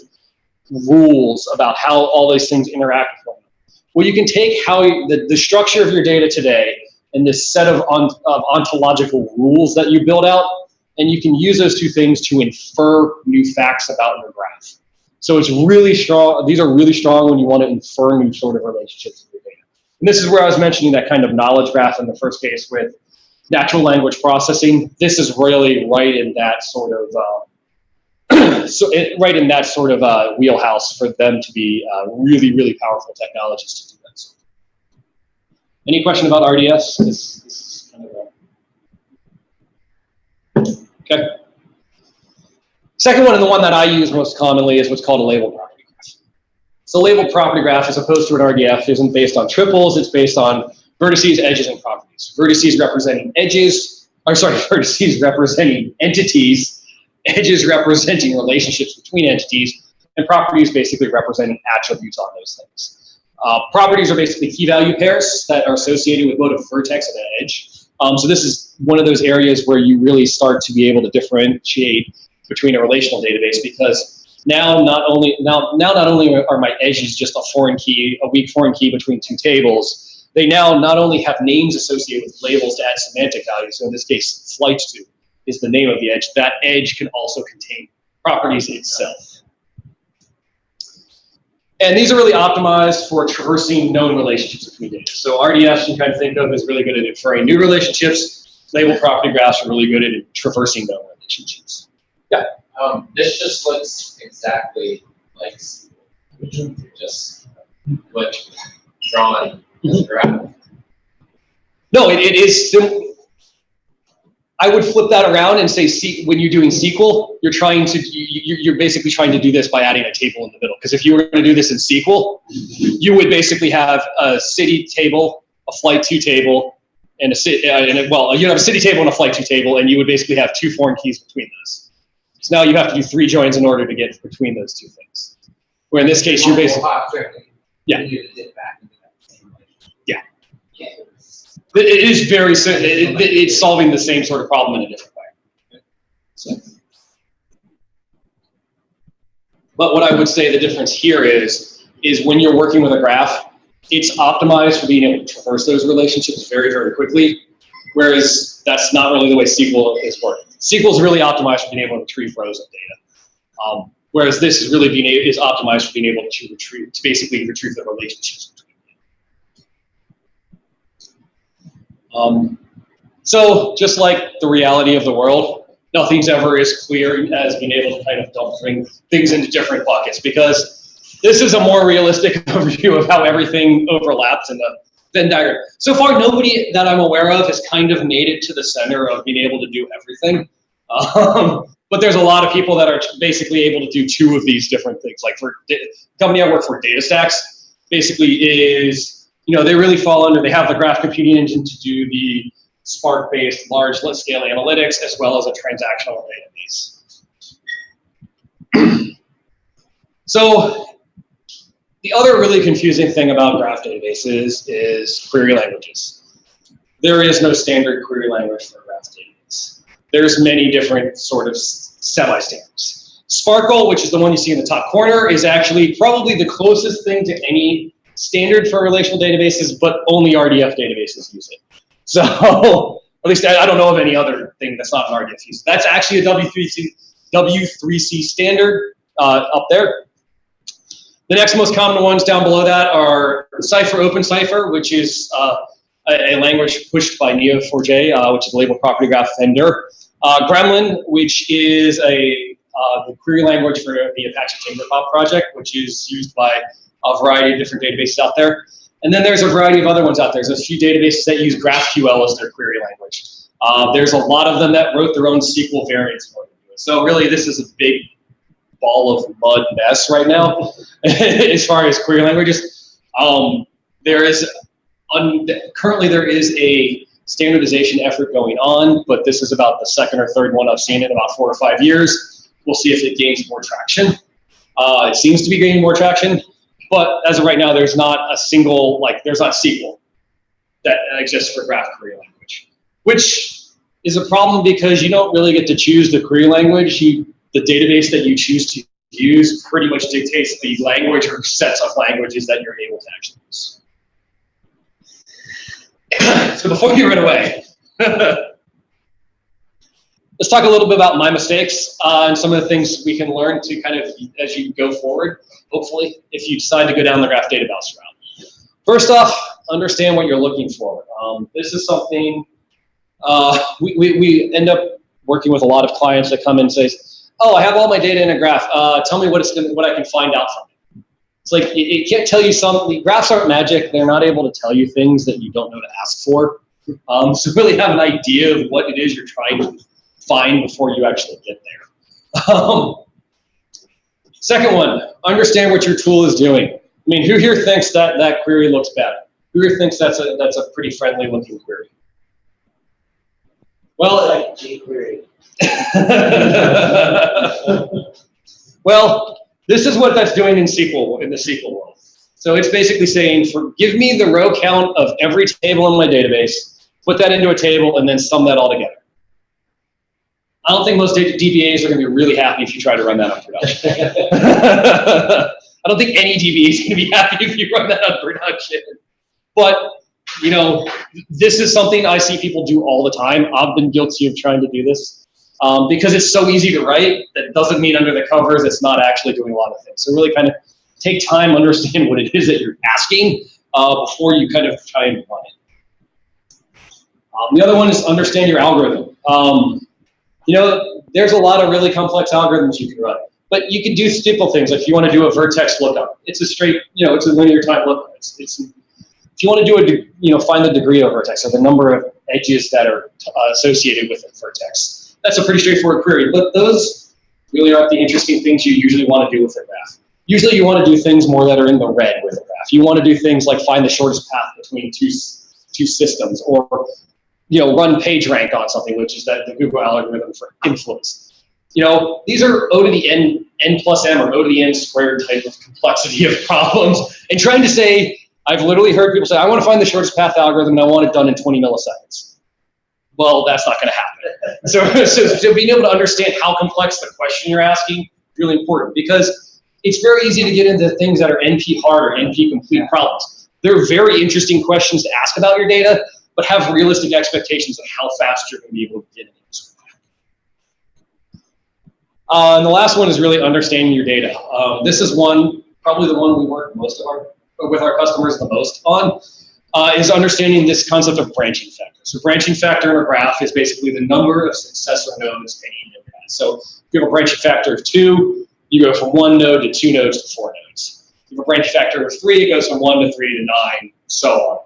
rules about how all those things interact with one another. Well, you can take how the structure of your data today and this set of ontological rules that you build out, and you can use those two things to infer new facts about your graph. So it's really strong. These are really strong when you want to infer new sort of relationships with your data. And this is where I was mentioning that kind of knowledge graph in the first case with natural language processing. This is really right in that sort of wheelhouse for them to be really, really powerful technologies to do that. So, any question about RDS? This is kind of okay. Second one, and the one that I use most commonly, is what's called a label property graph. So labeled property graph, as opposed to an RDF, isn't based on triples, it's based on vertices, edges, and properties. Vertices representing vertices representing entities, edges representing relationships between entities, and properties basically representing attributes on those things. Properties are basically key value pairs that are associated with both a vertex and an edge. So this is one of those areas where you really start to be able to differentiate between a relational database, because now not only are my edges just a weak foreign key between two tables, they now not only have names associated with labels to add semantic value. So in this case, flight to is the name of the edge. That edge can also contain properties itself. And these are really optimized for traversing known relationships between data. So RDS you kind of think of as really good at inferring new relationships. Label property graphs are really good at traversing known relationships. Yeah. This just looks exactly like just what drawn as a graph. No, it is still. I would flip that around and say, when you're doing SQL, you're basically trying to do this by adding a table in the middle. Because if you were going to do this in SQL, you would basically have a city table, a flight to table, and you have a city table and a flight to table, and you would basically have 2 foreign keys between those. So now you have to do 3 joins in order to get between those 2 things. Where in this case, you're basically yeah. Yeah. It is very simple. It's solving the same sort of problem in a different way. So. But what I would say the difference here is when you're working with a graph, it's optimized for being able to traverse those relationships very, very quickly, whereas that's not really the way SQL is working. SQL is really optimized for being able to retrieve rows of data, whereas this is really is optimized for being able to basically retrieve the relationships between data. So just like the reality of the world, nothing's ever as clear as being able to kind of dump things into different buckets, because this is a more realistic overview of how everything overlaps in the Venn diagram. So far, nobody that I'm aware of has kind of made it to the center of being able to do everything. But there's a lot of people that are basically able to do 2 of these different things. Like for the company I work for, DataStax, basically is, they really fall under, they have the graph computing engine to do the Spark-based large scale analytics, as well as a transactional database. So the other really confusing thing about graph databases is query languages. There is no standard query language for a graph database. There's many different sort of semi-standards. Sparkle, which is the one you see in the top corner, is actually probably the closest thing to any standard for relational databases, but only RDF databases use it. So, at least I don't know of any other thing that's not an RDF use. That's actually a W3C standard up there. The next most common ones down below that are Cypher, OpenCypher, which is a language pushed by Neo4j, which is a labeled property graph vendor. Gremlin, which is the query language for the Apache Tinkerpop project, which is used by a variety of different databases out there. And then there's a variety of other ones out there. There's a few databases that use GraphQL as their query language. There's a lot of them that wrote their own SQL variants for it. So really, this is a big ball of mud mess right now as far as query languages. Currently there is a standardization effort going on, but this is about the 2nd or 3rd one I've seen in about 4 or 5 years. We'll see if it gains more traction. It seems to be gaining more traction, but as of right now, there's not a single, there's not SQL that exists for graph query language, which is a problem because you don't really get to choose the query language. The database that you choose to use pretty much dictates the language or sets of languages that you're able to actually use. So before you run away, let's talk a little bit about my mistakes and some of the things we can learn to kind of, as you go forward, hopefully, if you decide to go down the graph database route. First off, understand what you're looking for. This is something we end up working with a lot of clients that come in and say, oh, I have all my data in a graph. Tell me what I can find out from it. It's like, it can't tell you something. Graphs aren't magic. They're not able to tell you things that you don't know to ask for. So really have an idea of what it is you're trying to find before you actually get there. Second one, understand what your tool is doing. I mean, who here thinks that query looks bad? Who here thinks that's a pretty friendly looking query? Well, like jQuery. Well, this is what that's doing in the SQL world. So it's basically saying, give me the row count of every table in my database, put that into a table, and then sum that all together. I don't think most DBAs are going to be really happy if you try to run that on production. I don't think any DBA is going to be happy if you run that on production. But, this is something I see people do all the time. I've been guilty of trying to do this. Because it's so easy to write, that doesn't mean under the covers it's not actually doing a lot of things. So really kind of take time, understand what it is that you're asking before you kind of try and run it. The other one is understand your algorithm. There's a lot of really complex algorithms you can run, but you can do simple things. Like if you want to do a vertex lookup, it's a straight, it's a linear time lookup. If you want to do find the degree of a vertex or the number of edges that are associated with a vertex. That's a pretty straightforward query, but those really aren't the interesting things you usually want to do with a graph. Usually you want to do things more that are in the red with a graph. You want to do things like find the shortest path between two systems, or run PageRank on something, which is the Google algorithm for influence. These are O to the n plus m, or O to the n squared type of complexity of problems. And trying to say, I've literally heard people say, I want to find the shortest path algorithm and I want it done in 20 milliseconds. Well, that's not going to happen. So being able to understand how complex the question you're asking is really important, because it's very easy to get into things that are NP hard or NP complete problems. They're very interesting questions to ask about your data, but have realistic expectations of how fast you're going to be able to get into this. And the last one is really understanding your data. This is probably the one we work with our customers the most on, is understanding this concept of branching factor. So branching factor in a graph is basically the number of successor nodes any node has. So if you have a branching factor of 2, you go from 1 node to 2 nodes to 4 nodes. If you have a branching factor of 3, it goes from 1 to 3 to 9, so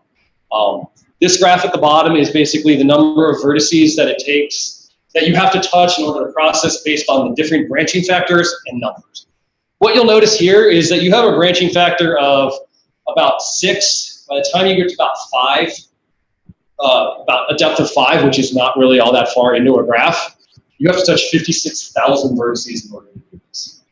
on. This graph at the bottom is basically the number of vertices that it takes, that you have to touch in order to process based on the different branching factors and numbers. What you'll notice here is that you have a branching factor of about 6. By the time you get to about 5, about a depth of 5, which is not really all that far into a graph, you have to touch 56,000 vertices in order to do this.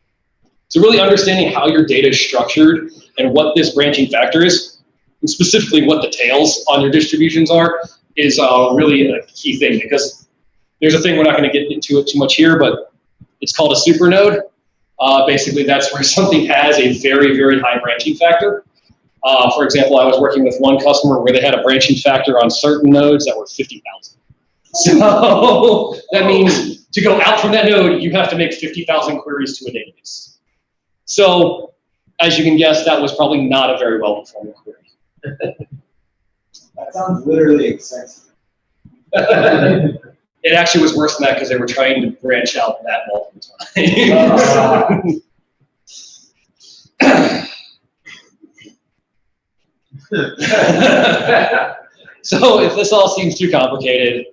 So really understanding how your data is structured and what this branching factor is, and specifically what the tails on your distributions are, is really a key thing, because there's a thing, we're not going to get into it too much here, but it's called a supernode. Basically, that's where something has a very, very high branching factor. For example, I was working with one customer where they had a branching factor on certain nodes that were 50,000. So that means to go out from that node, you have to make 50,000 queries to a database. So as you can guess, that was probably not a very well-performing query. That sounds literally expensive. It actually was worse than that, because they were trying to branch out that multiple times. So if this all seems too complicated,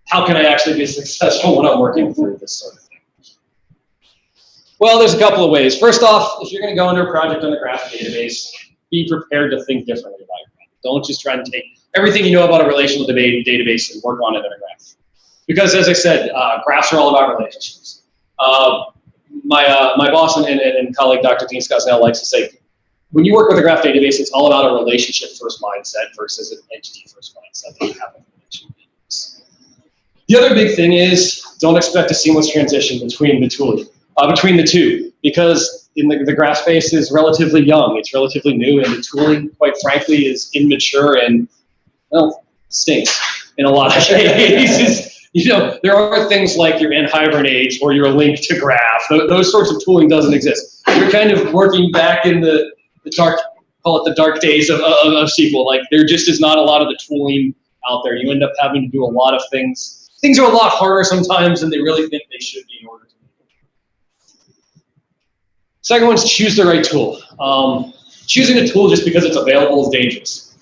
how can I actually be successful when I'm working through this sort of thing? Well, there's a couple of ways. First off, if you're going to go into a project on a graph database, be prepared to think differently about your graph. Don't just try to take everything you know about a relational database and work on it in a graph. Because as I said, graphs are all about relationships. My boss and colleague, Dr. Dean Scosnell, likes to say, when you work with a graph database, it's all about a relationship-first mindset versus an entity-first mindset that you have with a relational database. The other big thing is, don't expect a seamless transition between the two, because in the graph space is relatively young, it's relatively new, and the tooling, quite frankly, is immature and, well, stinks in a lot of cases. There are things like your nhibernate or your link to graph. Those sorts of tooling doesn't exist. You're kind of working back in the dark, call it the dark days of SQL. Like, there just is not a lot of the tooling out there. You end up having to do a lot of things. Things are a lot harder sometimes than they really think they should be in order to make it. Second one is choose the right tool. Choosing a tool just because it's available is dangerous.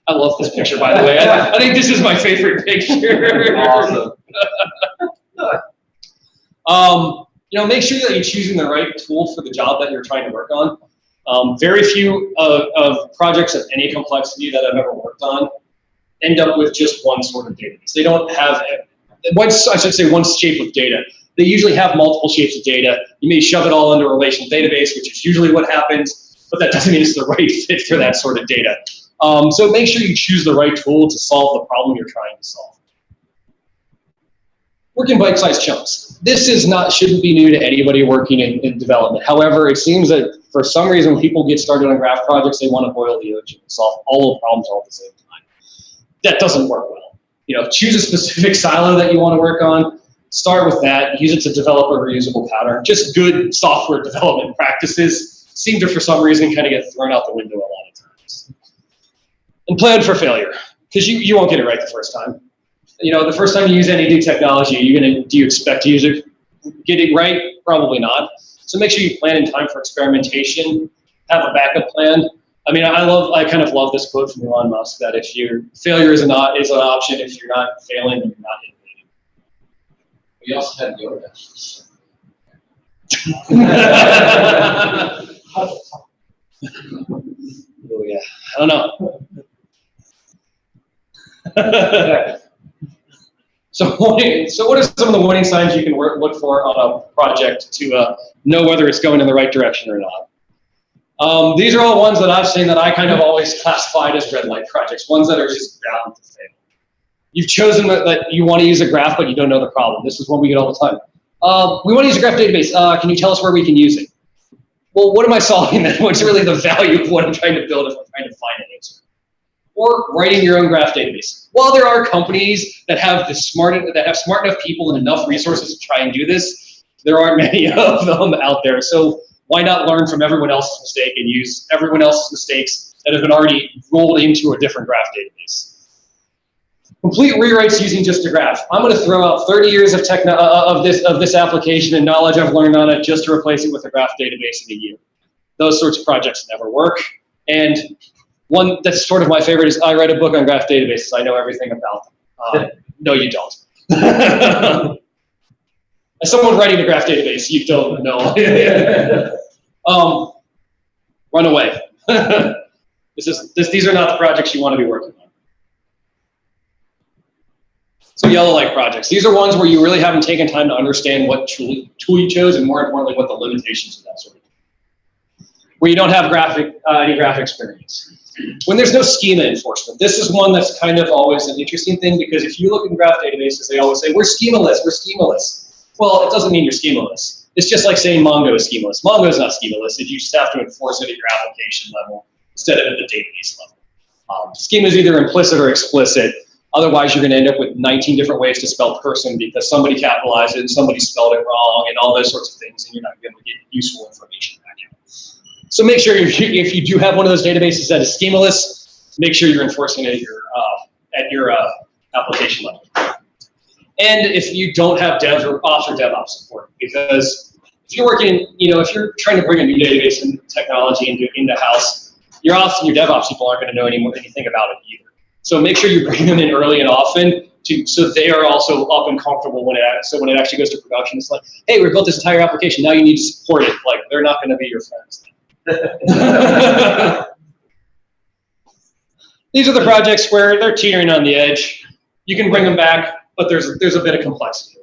I love this picture, by the way. I think this is my favorite picture. Awesome. Make sure that you're choosing the right tool for the job that you're trying to work on. Very few of projects of any complexity that I've ever worked on end up with just one sort of database. They don't have one shape of data. They usually have multiple shapes of data. You may shove it all into a relational database, which is usually what happens, but that doesn't mean it's the right fit for that sort of data. So make sure you choose the right tool to solve the problem you're trying to solve. Work in bite-sized chunks. This shouldn't be new to anybody working in development. However, it seems that for some reason when people get started on graph projects, they want to boil the ocean and solve all the problems all at the same time. That doesn't work well. Choose a specific silo that you want to work on. Start with that. Use it to develop a reusable pattern. Just good software development practices seem to, for some reason, kind of get thrown out the window a lot of times. And plan for failure, because you won't get it right the first time. The first time you use any new technology, do you expect to get it right? Probably not. So make sure you plan in time for experimentation, have a backup plan, I mean, I kind of love this quote from Elon Musk that if failure is an option, if you're not failing, then you're not innovating. We also had yoga. Oh yeah, I don't know. So what are some of the warning signs you can look for on a project to know whether it's going in the right direction or not? These are all ones that I've seen that I kind of always classified as red light projects, ones that are just bound to fail. You've chosen that you want to use a graph, but you don't know the problem. This is one we get all the time. We want to use a graph database. Can you tell us where we can use it? Well, what am I solving then? What's really the value of what I'm trying to build if I'm trying to find an answer? Or writing your own graph database. While there are companies that have smart enough people and enough resources to try and do this, there aren't many of them out there. So why not learn from everyone else's mistake and use everyone else's mistakes that have been already rolled into a different graph database? Complete rewrites using just a graph. I'm going to throw out 30 years of this application and knowledge I've learned on it just to replace it with a graph database in a year. Those sorts of projects never work. And one that's sort of my favorite is I write a book on graph databases. I know everything about them. No, you don't. As someone writing a graph database, you don't know. Run away. These are not the projects you want to be working on. So yellow light projects. These are ones where you really haven't taken time to understand what tool you chose and more importantly, what the limitations of that sort of thing. Where you don't have any graphic experience. When there's no schema enforcement, this is one that's kind of always an interesting thing because if you look in graph databases, they always say, we're schemaless, we're schemaless. Well, it doesn't mean you're schemaless. It's just like saying Mongo is schemaless. Mongo is not schemaless. You just have to enforce it at your application level instead of at the database level. Schema is either implicit or explicit. Otherwise, you're going to end up with 19 different ways to spell person because somebody capitalized it and somebody spelled it wrong and all those sorts of things, and you're not going to get useful information back out. So make sure if you do have one of those databases that is schemaless, make sure you're enforcing it at your application level. And if you don't have devs or ops or DevOps support, because if you're working, if you're trying to bring a new database and technology into house, your ops and your DevOps people aren't going to know anything about it either. So make sure you bring them in early and often so they are also up and comfortable when it actually goes to production. It's like, hey, we built this entire application. Now you need to support it. Like they're not going to be your friends. These are the projects where they're teetering on the edge. You can bring them back, but there's a bit of complexity.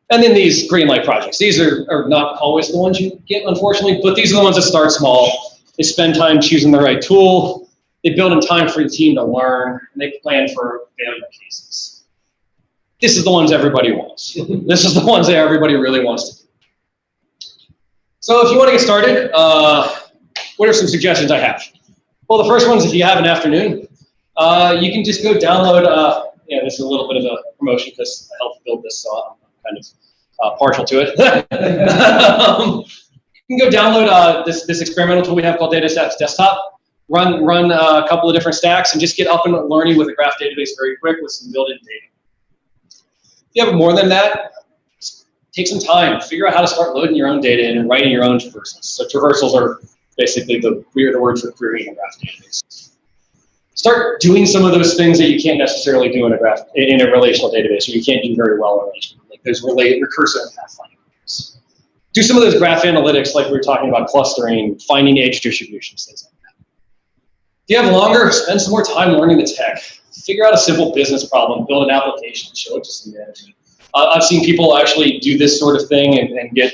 And then these green light projects. These are not always the ones you get, unfortunately, but these are the ones that start small. They spend time choosing the right tool. They build in time for the team to learn, and they plan for failure cases. This is the ones everybody wants. This is the ones that everybody really wants to do. So if you want to get started, what are some suggestions I have? Well, the first one is if you have an afternoon, you can just go download, this is a little bit of a promotion because I helped build this, so I'm kind of partial to it. You can go download this experimental tool we have called DataStats Desktop. Run a couple of different stacks and just get up and learning with a graph database very quick with some built-in data. If you have more than that, take some time. Figure out how to start loading your own data in and writing your own traversals. So traversals are basically the word for querying a graph database. Start doing some of those things that you can't necessarily do in a relational database, or you can't do very well in relational. Like there's recursive and pathfinding. Do some of those graph analytics like we were talking about clustering, finding edge distributions, things like that. If you have longer, spend some more time learning the tech. Figure out a simple business problem, build an application, show it to some management. I've seen people actually do this sort of thing and get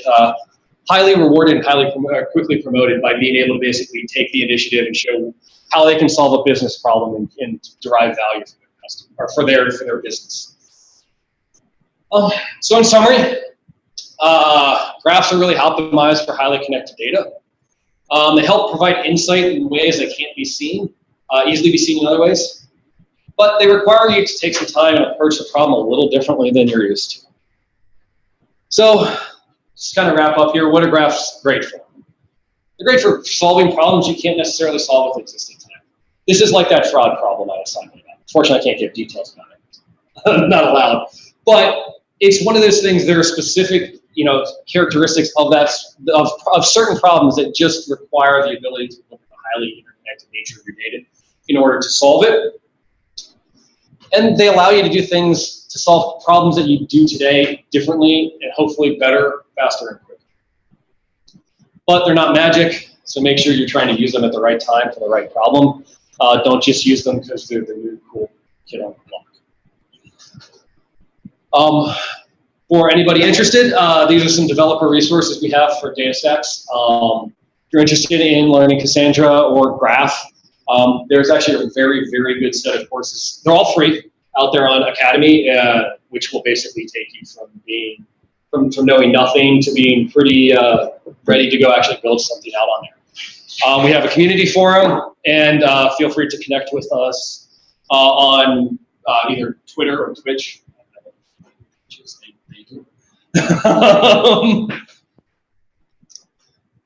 highly rewarded and quickly promoted by being able to basically take the initiative and show how they can solve a business problem and derive value for their customer or for their business. So in summary, graphs are really optimized for highly connected data. They help provide insight in ways that can't be seen, easily be seen in other ways. But they require you to take some time and approach the problem a little differently than you're used to. So, just kind of wrap up here. What are graphs great for? They're great for solving problems you can't necessarily solve with existing tech. This is like that fraud problem I was talking about. Unfortunately, I can't give details about it. I'm not allowed. But it's one of those things, there are specific characteristics of of certain problems that just require the ability to look at the highly interconnected nature of your data in order to solve it. And they allow you to do things to solve problems that you do today differently and hopefully better, faster, and quicker. But they're not magic, so make sure you're trying to use them at the right time for the right problem. Don't just use them because they're the new cool kid on the block. For anybody interested, these are some developer resources we have for data stacks. If you're interested in learning Cassandra or Graph, there's actually a very, very good set of courses. They're all free out there on Academy, which will basically take you from knowing nothing to being pretty ready to go actually build something out on there. We have a community forum, and feel free to connect with us on either Twitter or Twitch.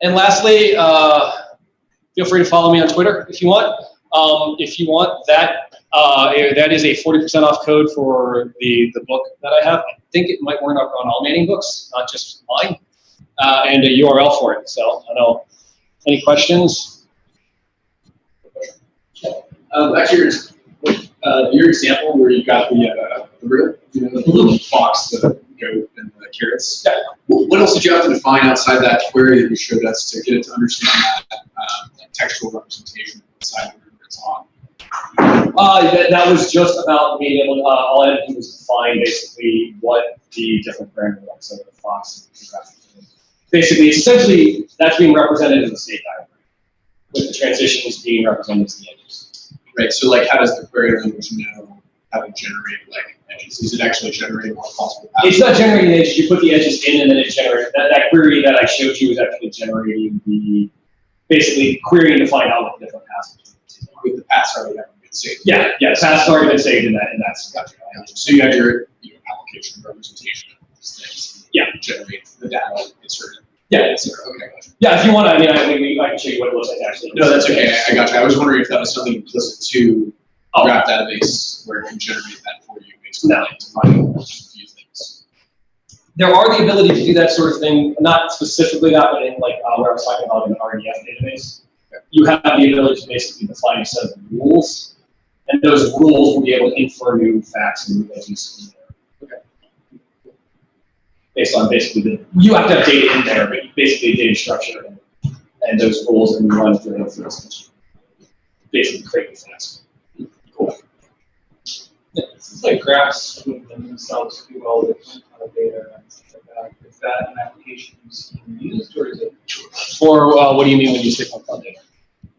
And lastly, feel free to follow me on Twitter if you want. If you want that, that is a 40% off code for the book that I have. I think it might work on all Manning books, not just mine, and a URL for it. So I don't know. Any questions? Actually, your example where you got the little fox, the goat, and the carrots. Yeah. What else did you have to define outside that query that you showed us to get it to understand that textual representation inside of where it's on? That was just about being able to, all I had to do was define basically what the different parameters are, so the fox and the graphic. Basically, it's essentially, that's being represented as a state diagram, with the transitions being represented as the edges. Right, so like how does the query language know how to generate like edges? Is it actually generating all possible paths? It's not generating edges, you put the edges in and then it generates, that query that I showed you is actually generating basically querying to find out what the different paths are. With the paths already having been saved. Yeah, paths already been saved in that's gotcha. So you have your application representation of these things. Yeah. Generate the data inserted. Yeah. Okay, gotcha. Yeah, if you want to, I can show you what it looks like actually. No, that's okay. I got you. I was wondering if that was something implicit to Graph database where it can generate that for you based on finding a few things. There are the ability to do that sort of thing, not specifically that, but in like where I was talking about an RDF database. You have the ability to basically define a set of rules, and those rules will be able to infer new facts and new edges in there. Okay. Based on basically you have to have data in there, but basically data structure and those rules and run through those. Basically create the facts. Cool. Yeah, it seems like graphs themselves do all the data and stuff like that. Is that an application you've seen used, or is it? For what do you mean when you say point cloud data?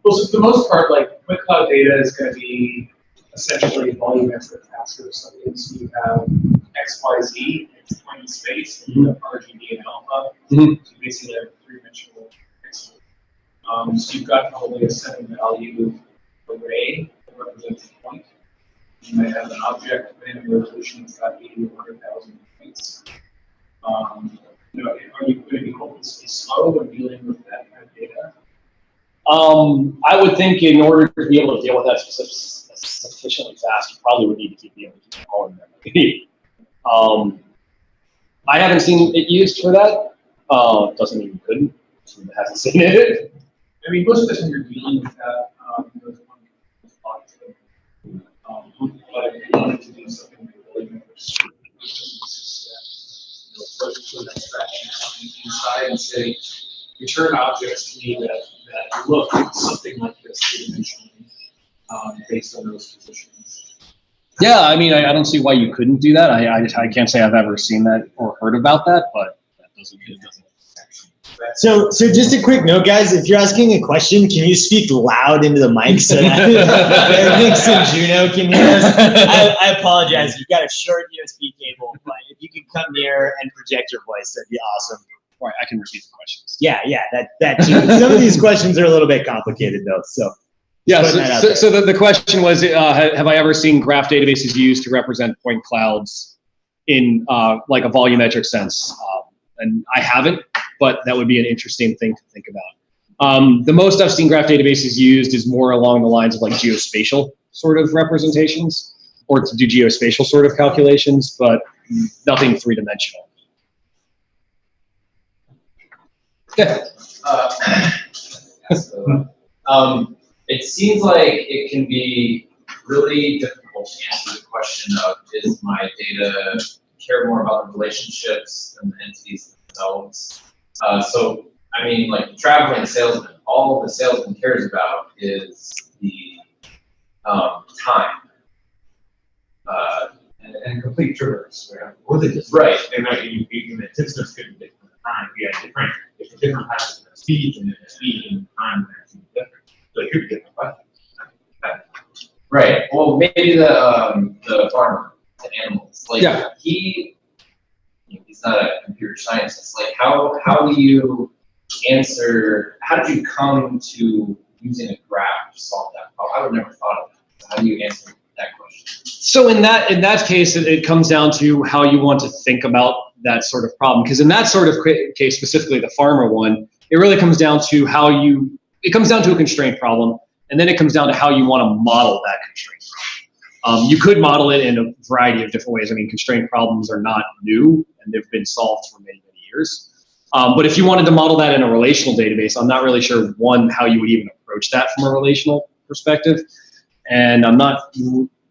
Well, so for the most part, like quick cloud data is going to be essentially volumetric factors. So you have X, Y, Z, it's point in space, and you have RGB and alpha. So you basically have a three-dimensional pixel. So you've got probably a 7-value array that represents a point. You might have an object in resolution that's got 80 or 100,000 points. Are you going to be hopelessly slow when dealing with that kind of data? I would think in order to be able to deal with that sufficiently fast, you probably would need to keep able to keep all in memory. I haven't seen it used for that. Doesn't mean you couldn't. Someone hasn't seen it. I mean, most of the time you're dealing with that. There's one box that, but if you wanted to do something really put abstraction inside and say, return objects to me that look something like this three-dimensionally based on those positions. Yeah, I mean, I don't see why you couldn't do that. I can't say I've ever seen that or heard about that, but that doesn't. So just a quick note, guys. If you're asking a question, can you speak loud into the mic so that Alex and Juno can hear us? I apologize. You've got a short USB cable, but if you could come near and project your voice, that'd be awesome. Right, I can repeat the questions. Yeah, that too. Some of these questions are a little bit complicated, though. So yeah. So the question was, have I ever seen graph databases used to represent point clouds in like a volumetric sense? And I haven't, but that would be an interesting thing to think about. The most I've seen graph databases used is more along the lines of like geospatial sort of representations, or to do geospatial sort of calculations, but nothing three-dimensional. It seems like it can be really difficult to answer the question of, is my data care more about the relationships than the entities themselves? So, I mean, like the traveling salesman, all the salesman cares about is the time. And complete traverse, or the distance. Right. And like the distance could be different time. We have different, if the different patterns of speed and the speed and time are actually different. So it could be different questions. Right. Well, maybe the farmer, the animals, like Yeah. he's not a computer scientist. Like how do you answer? How did you come to using a graph to solve that problem? I would never thought of that. How do you answer that question? So in that case, it comes down to how you want to think about that sort of problem. Because in that sort of case, specifically the farmer one, it really comes down to it comes down to a constraint problem, and then it comes down to how you want to model that constraint problem. You could model it in a variety of different ways. I mean, constraint problems are not new, and they've been solved for many, many years. But if you wanted to model that in a relational database, I'm not really sure, one, how you would even approach that from a relational perspective. And I'm not,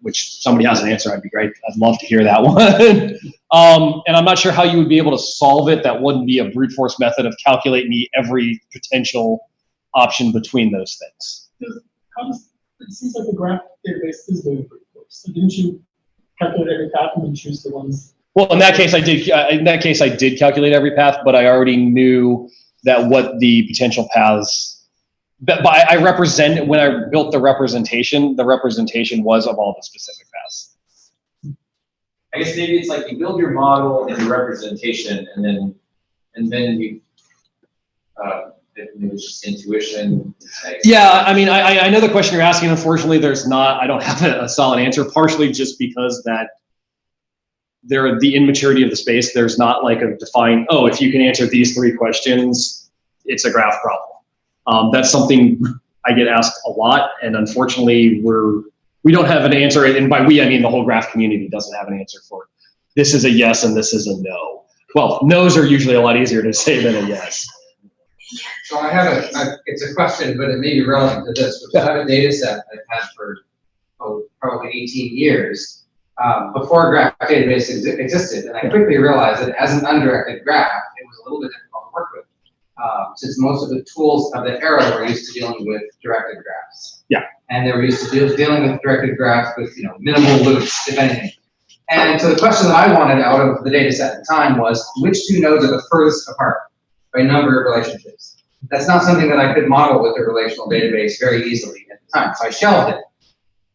which somebody has an answer, I'd be great. I'd love to hear that one. And I'm not sure how you would be able to solve it. That wouldn't be a brute force method of calculating every potential option between those things. It seems like the graph database is doing brute force. So didn't you calculate every path and then choose the ones? Well, in that case, I did. In that case, I did calculate every path, but I already knew that what the potential paths. But I represent, when I built the representation was of all the specific paths. I guess maybe it's like you build your model and your representation, and then you it was just intuition. Yeah, I mean, I know the question you're asking. Unfortunately, I don't have a solid answer. Partially just because that the immaturity of the space. There's not like a defined, if you can answer these 3 questions, it's a graph problem. That's something I get asked a lot, and unfortunately, we don't have an answer. And by we, I mean the whole graph community doesn't have an answer for it. This is a yes and this is a no. Well, no's are usually a lot easier to say than a yes. So I have it's a question, but it may be relevant to this, which I have a data set I've had for probably 18 years before graph database existed. And I quickly realized that as an undirected graph, it was a little bit difficult to work with. Since most of the tools of the era were used to dealing with directed graphs. Yeah. And they were used to dealing with directed graphs with minimal loops, if anything. And so the question that I wanted out of the data set at the time was, which 2 nodes are the furthest apart by number of relationships? That's not something that I could model with a relational database very easily at the time, so I shelved it.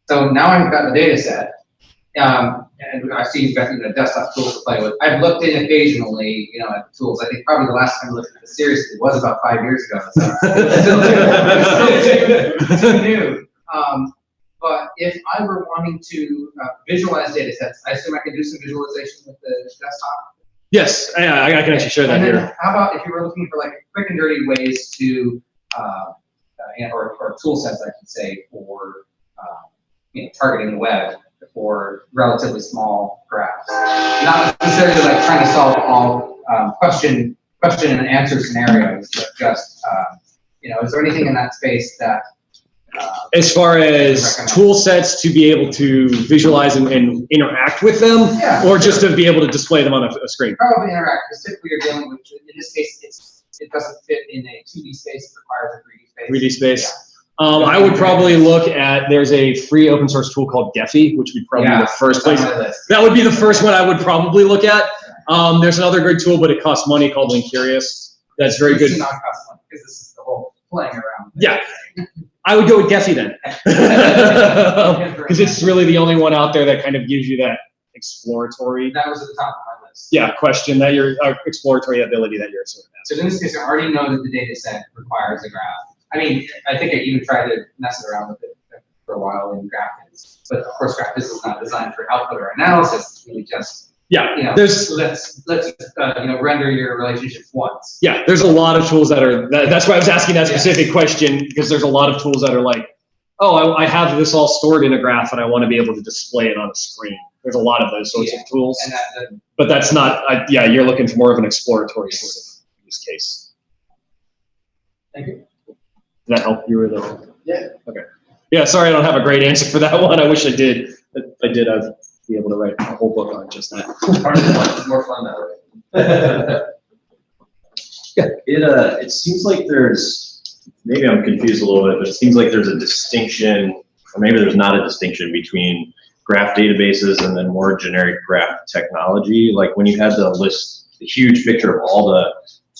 So now I've got the data set, and I see you've got desktop tools to play with. I've looked in occasionally, at the tools. I think probably the last time I looked at it seriously was about 5 years ago. So it's still too new. But if I were wanting to visualize data sets, I assume I could do some visualization with the desktop. Yes, I can actually share that here. How about if you were looking for like quick and dirty ways to, or tool sets, I should say, for targeting the web for relatively small graphs, not necessarily like trying to solve all question and answer scenarios, but just is there anything in that space that as far as tool sets to be able to visualize and interact with them, or just to be able to display them on a screen? Probably interact, because typically you're dealing with, in this case, it doesn't fit in a 2D space, it requires a 3D space. 3D space. I would probably look at, there's a free open source tool called Gephi, which would probably be the first place. That would be the first one I would probably look at. There's another good tool, but it costs money, called Linkurious. That's very good. It's not cost money, because this is the whole playing around. Yeah. I would go with Gephi then. Because it's really the only one out there that kind of gives you that exploratory. That was at the top of my list. Yeah, question that your exploratory ability that you're sort of asking. So in this case, I already know that the data set requires a graph. I mean, I think I even tried to mess around with it for a while in GraphViz, but of course GraphViz is not designed for output or analysis. It's really just let's render your relationships once. Yeah, there's a lot of tools that are. That's why I was asking that specific question, because there's a lot of tools that are like, I have this all stored in a graph and I want to be able to display it on a screen. There's a lot of those sorts of tools, but that's not. You're looking for more of an exploratory sort of use case. Thank you. Does that help you with it? Yeah. Okay. Yeah, sorry I don't have a great answer for that one. I wish I did. If I did, I'd be able to write a whole book on just that. Part of the fun, it's more fun that way. It seems like there's, maybe I'm confused a little bit, but it seems like there's a distinction, or maybe there's not a distinction between graph databases and then more generic graph technology. Like when you had the list, the huge picture of all the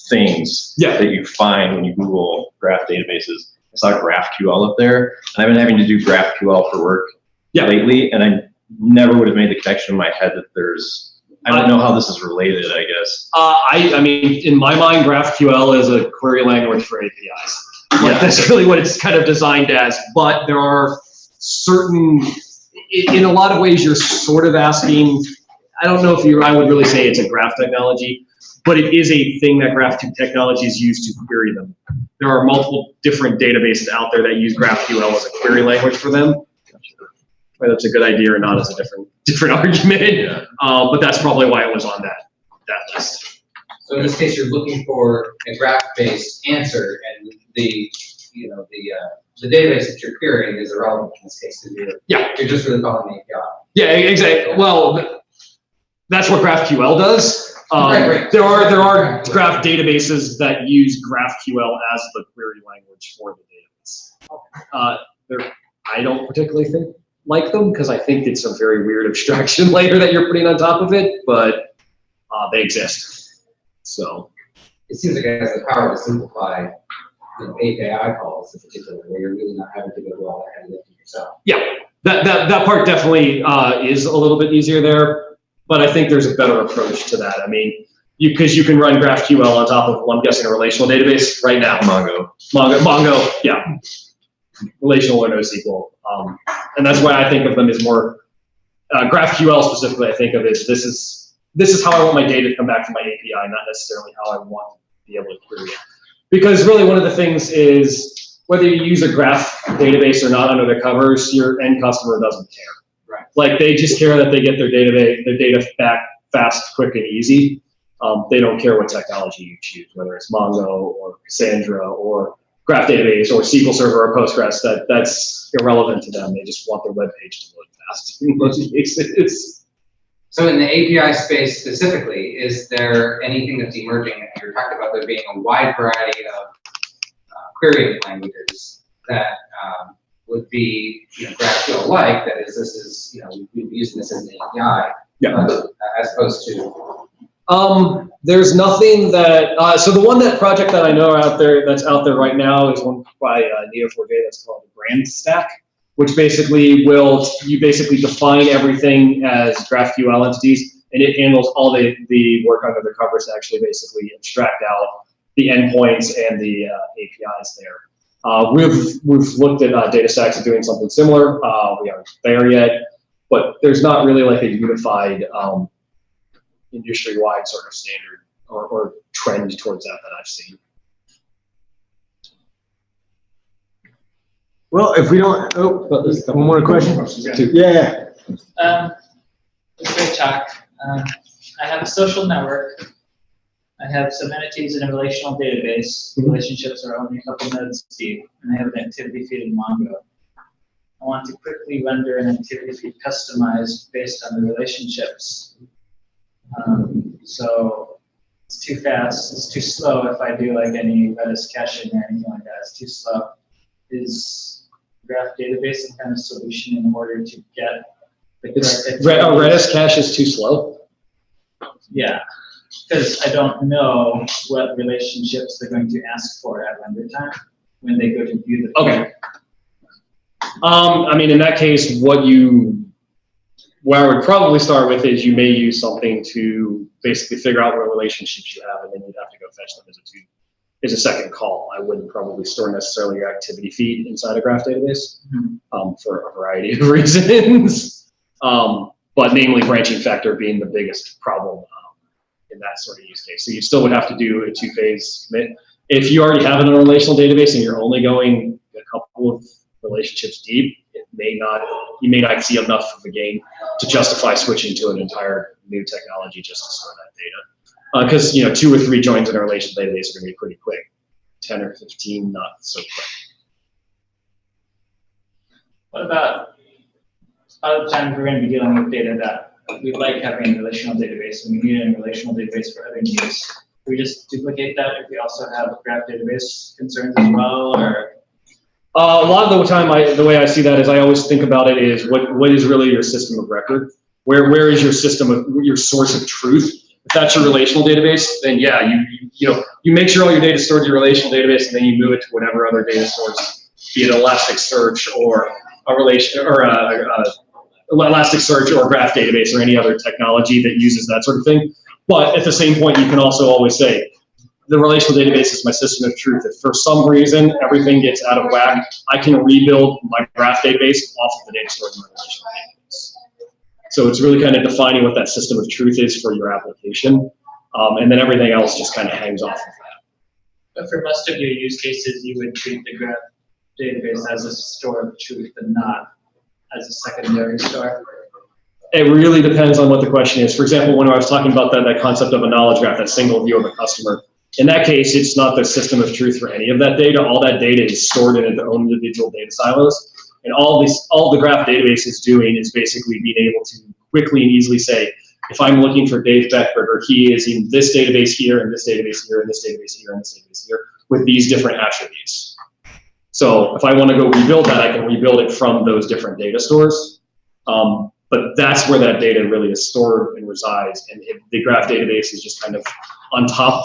things that you find when you Google graph databases. I saw GraphQL up there, and I've been having to do GraphQL for work lately, and I never would have made the connection in my head that there's, I don't know how this is related, I guess. I mean, in my mind, GraphQL is a query language for APIs. Like that's really what it's kind of designed as. But there are certain, in a lot of ways, you're sort of asking. I don't know if I would really say it's a graph technology, but it is a thing that graph technology is used to query them. There are multiple different databases out there that use GraphQL as a query language for them. Whether that's a good idea or not is a different argument. But that's probably why it was on that list. So in this case, you're looking for a graph-based answer, and the database that you're querying is irrelevant in this case because you're just really calling the API. Yeah, exactly. Well, that's what GraphQL does. Right. There are graph databases that use GraphQL as the query language for the database. I don't particularly like them because I think it's a very weird abstraction layer that you're putting on top of it, but they exist. So it seems like it has the power to simplify API calls in particular, where you're really not having to go do all that heavy lifting yourself. Yeah, that part definitely is a little bit easier there, but I think there's a better approach to that. I mean, because you can run GraphQL on top of, well, I'm guessing, a relational database right now. Mongo, yeah. Relational or NoSQL. And that's why I think of them as more, GraphQL specifically, I think of as this is how I want my data to come back from my API, not necessarily how I want to be able to query it. Because really one of the things is whether you use a graph database or not under the covers, your end customer doesn't care. Right. Like they just care that they get their data back fast, quick, and easy. They don't care what technology you choose, whether it's Mongo or Cassandra or graph database or SQL Server or Postgres. That's irrelevant to them. They just want their web page to load fast in most cases. So in the API space specifically, is there anything that's emerging? You were talking about there being a wide variety of querying languages that would be GraphQL-like. That is, this is we'd be using this as an API, as opposed to. There's nothing that. So the project that I know that's out there right now is one by Neo4j that's called the Brand Stack, which basically you define everything as GraphQL entities, and it handles all the work under the covers to actually basically abstract out the endpoints and the APIs there. We've looked at data stacks of doing something similar. We aren't there yet, but there's not really like a unified industry-wide sort of standard or trend towards that I've seen. Well, if we don't, one more question? Yeah. It's a great talk. I have a social network. I have some entities in a relational database. Relationships are only a couple nodes deep, and I have an activity feed in Mongo. I want to quickly render an activity feed customized based on the relationships. So it's too fast. It's too slow if I do like any Redis caching or anything like that. It's too slow. Is graph database some kind of solution in order to get the correct Redis cache is too slow? Yeah, because I don't know what relationships they're going to ask for at render time when they go to view the Okay. I mean, in that case, what I would probably start with is you may use something to basically figure out what relationships you have, and then you'd have to go fetch them as a second call. I wouldn't probably store necessarily your activity feed inside a graph database for a variety of reasons, but namely branching factor being the biggest problem in that sort of use case. So you still would have to do a two-phase commit. If you already have it in a relational database and you're only going a couple of relationships deep, you may not see enough of a gain to justify switching to an entire new technology just to store that data. Because 2 or 3 joins in a relational database are going to be pretty quick 10 or 15, not so quick. What about other times we're going to be dealing with data that we like having in a relational database, and we need it in a relational database for other needs? We just duplicate that if we also have graph database concerns as well, or? A lot of the time, the way I see that is I always think about it is what is really your system of record? Where is your system of your source of truth? If that's your relational database, then yeah, you make sure all your data is stored in your relational database, and then you move it to whatever other data source, be it Elasticsearch or Elasticsearch or graph database or any other technology that uses that sort of thing. But at the same point, you can also always say, the relational database is my system of truth. If for some reason everything gets out of whack, I can rebuild my graph database off of the data stored in my relational database. So it's really kind of defining what that system of truth is for your application. And then everything else just kind of hangs off of that. But for most of your use cases, you would treat the graph database as a store of truth and not as a secondary store. It really depends on what the question is. For example, when I was talking about that concept of a knowledge graph, that single view of a customer, in that case, it's not the system of truth for any of that data. All that data is stored in its own individual data silos. And all the graph database is doing is basically being able to quickly and easily say, if I'm looking for Dave Berchberger, he is in this database here, and this database here, and this database here, and this database here, with these different attributes. So if I want to go rebuild that, I can rebuild it from those different data stores. But that's where that data really is stored and resides. And the graph database is just kind of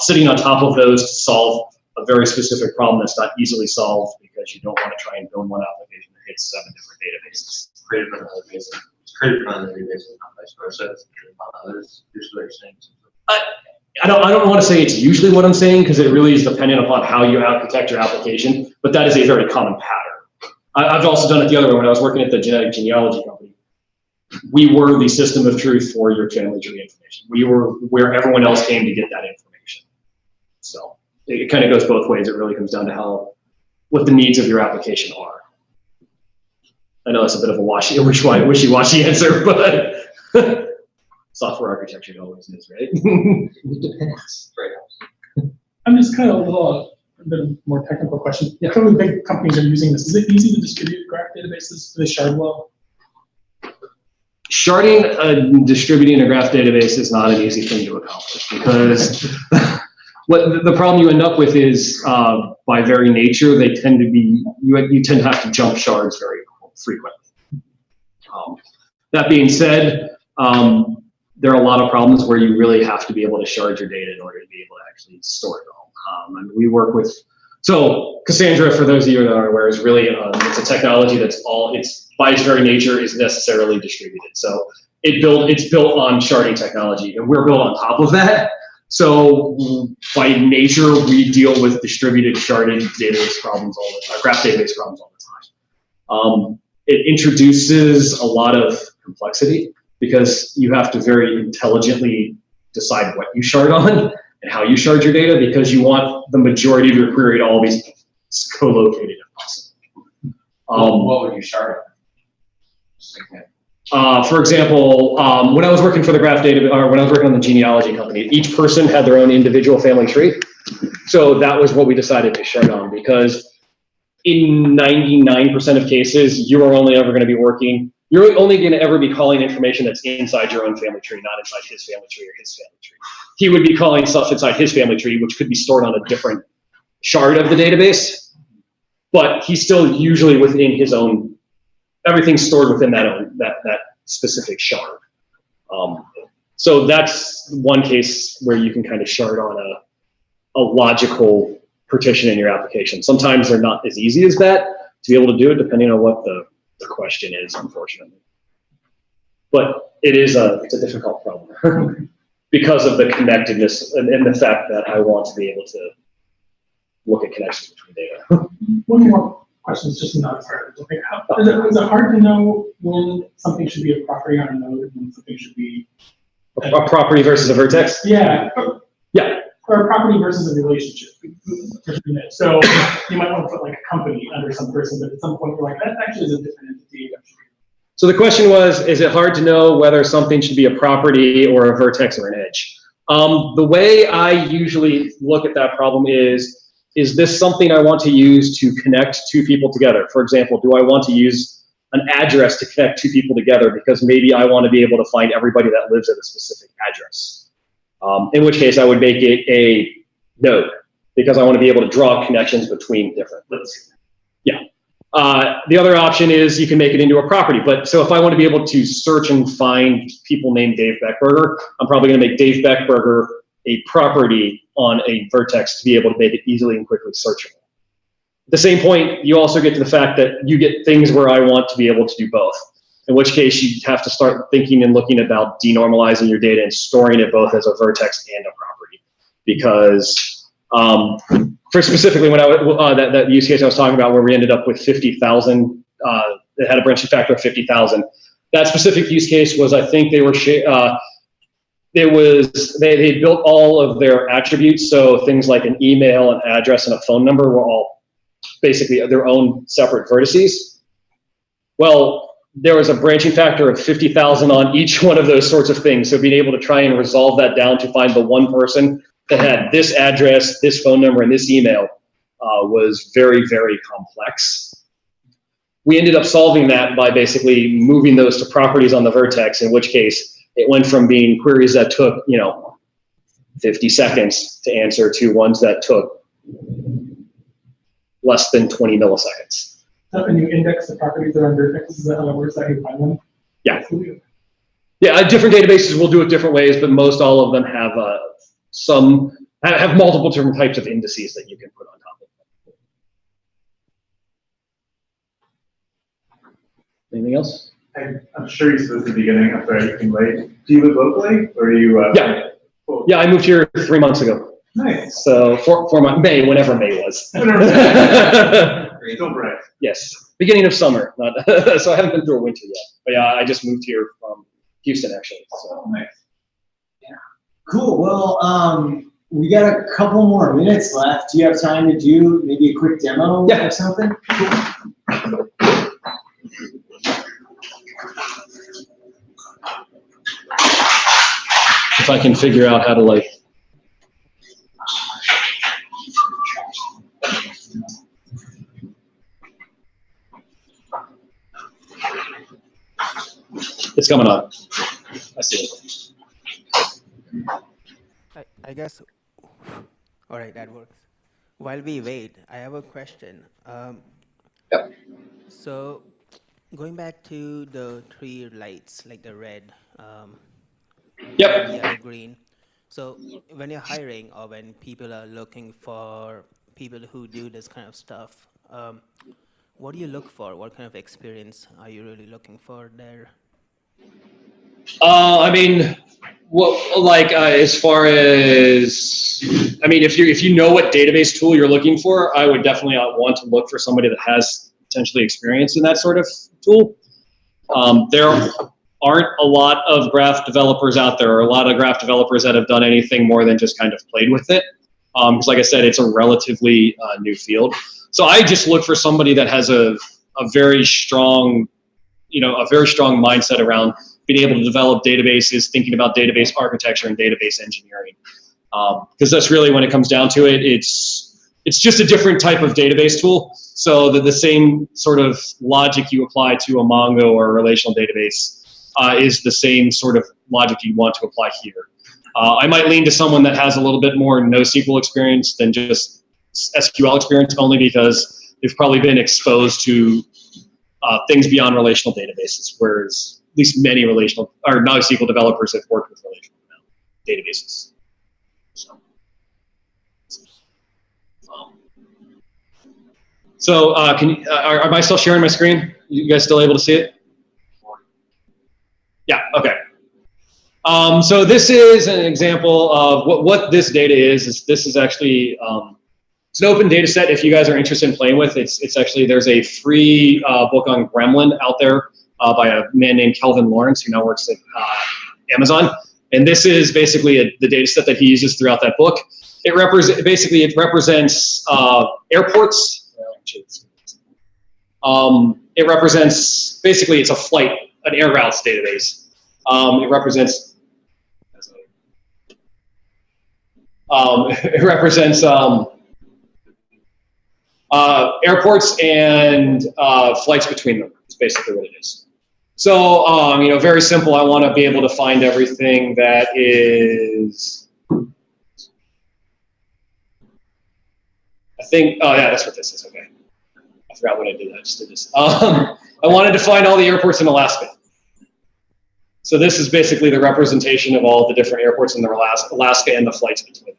sitting on top of those to solve a very specific problem that's not easily solved because you don't want to try and build one application that hits 7 different databases. Created from another database. It's created from another database, not vice versa. It's created from others. Here's what you're saying. I don't want to say it's usually what I'm saying because it really is dependent upon how you architect your application, but that is a very common pattern. I've also done it the other way when I was working at the genetic genealogy company. We were the system of truth for your family tree information. We were where everyone else came to get that information. So it kind of goes both ways. It really comes down to what the needs of your application are. I know that's a bit of a wishy-washy answer, but software architecture always is, right? It depends. I'm just kind of a bit of more technical question. Yeah. Some of the big companies are using this. Is it easy to distribute graph databases? Do they shard well? Sharding, distributing a graph database is not an easy thing to accomplish because what the problem you end up with is by very nature, they tend to be, you tend to have to jump shards very frequently. That being said, there are a lot of problems where you really have to be able to shard your data in order to be able to actually store it all. And we work with, so Cassandra, for those of you that are aware, is really, it's a technology that's by its very nature is necessarily distributed. So it's built on sharding technology, and we're built on top of that. So by nature, we deal with distributed sharded database problems graph database problems all the time. It introduces a lot of complexity because you have to very intelligently decide what you shard on and how you shard your data because you want the majority of your query to all be co-located if possible. What would you shard on? For example, when I was working for the graph data, or when I was working on the genealogy company, each person had their own individual family tree. So that was what we decided to shard on because in 99% of cases, you are only ever going to be you're only going to ever be calling information that's inside your own family tree, not inside his family tree or his family tree. He would be calling stuff inside his family tree, which could be stored on a different shard of the database, but he's still usually within his own, everything's stored within that specific shard. So that's one case where you can kind of shard on a logical partition in your application. Sometimes they're not as easy as that to be able to do it, depending on what the question is, unfortunately. But it's a difficult problem because of the connectedness and the fact that I want to be able to look at connections between data. One more question is just not hard. Is it hard to know when something should be a property on a node and when something should be a property versus a vertex? Yeah. Yeah. Or a property versus a relationship. So you might want to put like a company under some person, but at some point you're like, that actually is a different entity. So the question was, is it hard to know whether something should be a property or a vertex or an edge? The way I usually look at that problem is is this something I want to use to connect two people together? For example, do I want to use an address to connect two people together because maybe I want to be able to find everybody that lives at a specific address? In which case I would make it a node because I want to be able to draw connections between different lists. Yeah. The other option is you can make it into a property. But so if I want to be able to search and find people named Dave Berchberger, I'm probably going to make Dave Berchberger a property on a vertex to be able to make it easily and quickly searchable. At the same point, you also get to the fact that you get things where I want to be able to do both, in which case you have to start thinking and looking about denormalizing your data and storing it both as a vertex and a property. Because for specifically when that use case I was talking about where we ended up with 50,000, it had a branching factor of 50,000. That specific use case was, I think they were they built all of their attributes, so things like an email, an address, and a phone number were all basically their own separate vertices. Well, there was a branching factor of 50,000 on each one of those sorts of things. So being able to try and resolve that down to find the one person that had this address, this phone number, and this email was very, very complex. We ended up solving that by basically moving those to properties on the vertex, in which case it went from being queries that took, 50 seconds to answer to ones that took less than 20 milliseconds. So when you index the properties that are on vertex, is that how it works, that you find them? Yeah. Yeah, different databases will do it different ways, but most all of them have have multiple different types of indices that you can put on top of them. Anything else? I'm sure you said at the beginning, I'm sorry, you came late. Do you live locally, or are you? Yeah. Cool. Yeah, I moved here 3 months ago. Nice. So for my May, whenever May was. Don't brag. Yes, beginning of summer. Not so I haven't been through a winter yet. But yeah, I just moved here from Houston actually. So. Oh, nice. Yeah. Cool. Well, we got a couple more minutes left. Do you have time to do maybe a quick demo or something? If I can figure out how to it's coming on. I see it. I guess, all right, that works. While we wait, I have a question. Yep. So going back to the three lights, like the red, Yep. yellow, green. So when you're hiring or when people are looking for people who do this kind of stuff, what do you look for? What kind of experience are you really looking for there? I mean, as far as, I mean, if you know what database tool you're looking for, I would definitely want to look for somebody that has potentially experience in that sort of tool. There aren't a lot of graph developers out there, or a lot of graph developers that have done anything more than just kind of played with it. Because like I said, it's a relatively new field. So I just look for somebody that has a very strong, mindset around being able to develop databases, thinking about database architecture and database engineering. Because that's really, when it comes down to it, it's just a different type of database tool. So the same sort of logic you apply to a Mongo or a relational database is the same sort of logic you want to apply here. I might lean to someone that has a little bit more NoSQL experience than just SQL experience, only because they've probably been exposed to things beyond relational databases, whereas at least many relational or NoSQL developers have worked with relational databases. So am I still sharing my screen? You guys still able to see it? Yeah, okay. So this is an example of what this data is. This is actually, it's an open data set if you guys are interested in playing with. It's actually, there's a free book on Gremlin out there by a man named Kelvin Lawrence, who now works at Amazon. And this is basically the data set that he uses throughout that book. It represents airports. It represents, basically it's a flight, an air routes database. It represents Airports and flights between them is basically what it is. So, you know, very simple. I want to be able to find everything that is, I think, oh yeah, that's what this is, okay. I forgot what I did, I just did this. I wanted to find all the airports in Alaska. So this is basically the representation of all the different airports in Alaska and the flights between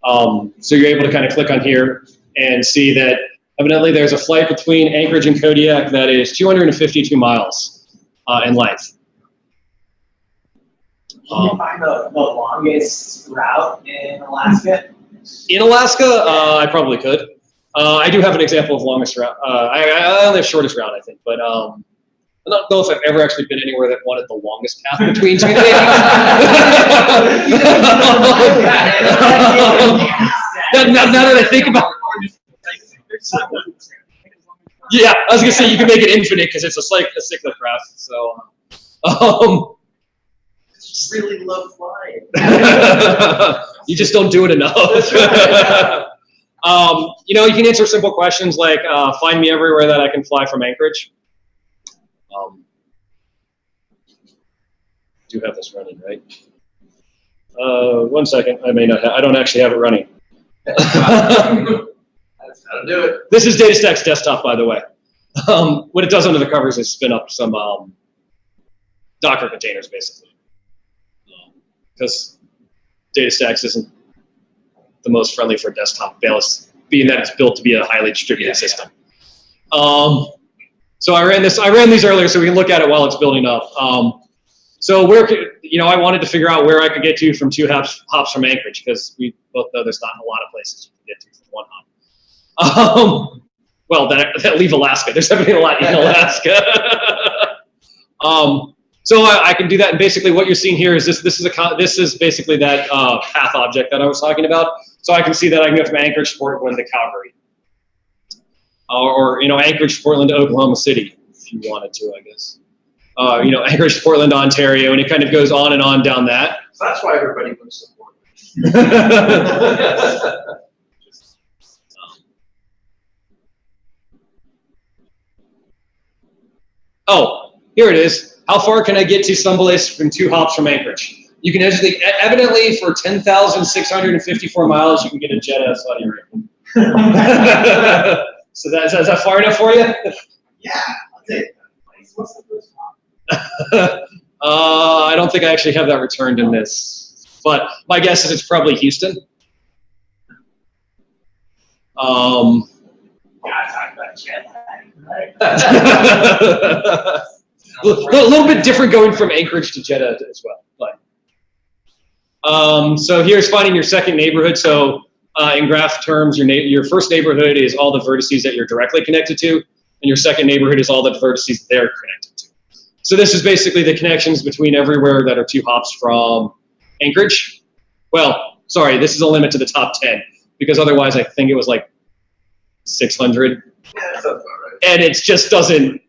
them. So you're able to kind of click on here and see that evidently there's a flight between Anchorage and Kodiak that is 252 miles in length. Can you find the longest route in Alaska? In Alaska, I probably could. I do have an example of longest route. I only have shortest route, I think, but I don't know if I've ever actually been anywhere that wanted the longest path between two things. now that I think about it. Yeah, I was gonna say you can make it infinite because it's a cyclocross. So, really love flying. You just don't do it enough. You know, you can answer simple questions like find me everywhere that I can fly from Anchorage. Do have this running, right? 1 second, I may not. I don't actually have it running. That's how to do it. This is DataStack's desktop, by the way. What it does under the covers is spin up some Docker containers, basically. Because DataStax isn't the most friendly for desktop, being that it's built to be a highly distributed system. So I ran these earlier so we can look at it while it's building up. So where could, you know, I wanted to figure out where I could get to from 2 hops from Anchorage, because we both know there's not a lot of places you can get to from 1 hop. Well, that leave Alaska. There's definitely a lot in Alaska. So I can do that, and basically what you're seeing here is this is basically that path object that I was talking about. So I can see that I can go from Anchorage to Portland to Calgary, or you know, Anchorage to Portland to Oklahoma City if you wanted to, I guess. You know, Anchorage to Portland to Ontario, and it kind of goes on and on down that. So that's why everybody moves to Portland. Oh, here it is. How far can I get to someplace from 2 hops from Anchorage? You can evidently for 10,654 miles, you can get a jet out of Saudi Arabia. So is that far enough for you? Yeah, I'll take it. What's the first hop? I don't think I actually have that returned in this, but my guess is it's probably Houston. Yeah, I talked about jet lag, right? A little bit different going from Anchorage to Jeddah as well, but so here's finding your second neighborhood. So in graph terms, your first neighborhood is all the vertices that you're directly connected to, and your second neighborhood is all the vertices they're connected to. So this is basically the connections between everywhere that are 2 hops from Anchorage. Well, sorry, this is a limit to the top 10, because otherwise I think it was like 600. Yeah, that sounds about right. And it just doesn't.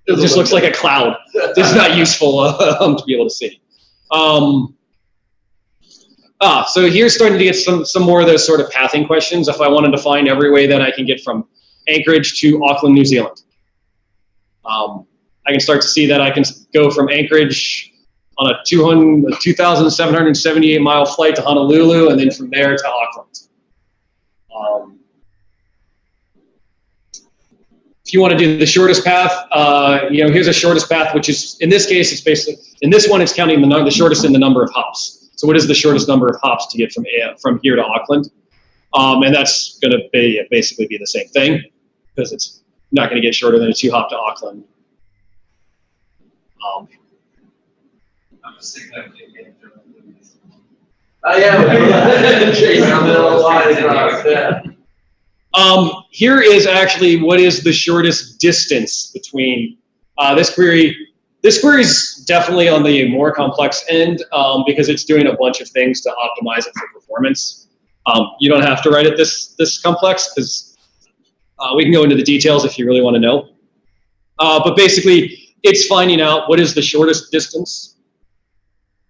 It just looks like a cloud. It's not useful to be able to see. So here's starting to get some more of those sort of pathing questions. If I wanted to find every way that I can get from Anchorage to Auckland, New Zealand, I can start to see that I can go from Anchorage on a 2,778 mile flight to Honolulu, and then from there to Auckland. If you want to do the shortest path, you know, here's a shortest path, which is, in this case, it's basically, in this one, it's counting the shortest in the number of hops. So what is the shortest number of hops to get from here to Auckland? And that's going to basically be the same thing, because it's not going to get shorter than a 2 hop to Auckland. I'm just thinking of getting oh yeah, chasing the middle line across. Yeah. Here is actually what is the shortest distance between this query. This query is definitely on the more complex end because it's doing a bunch of things to optimize it for performance. You don't have to write it this complex, because we can go into the details if you really want to know. But basically, it's finding out what is the shortest distance.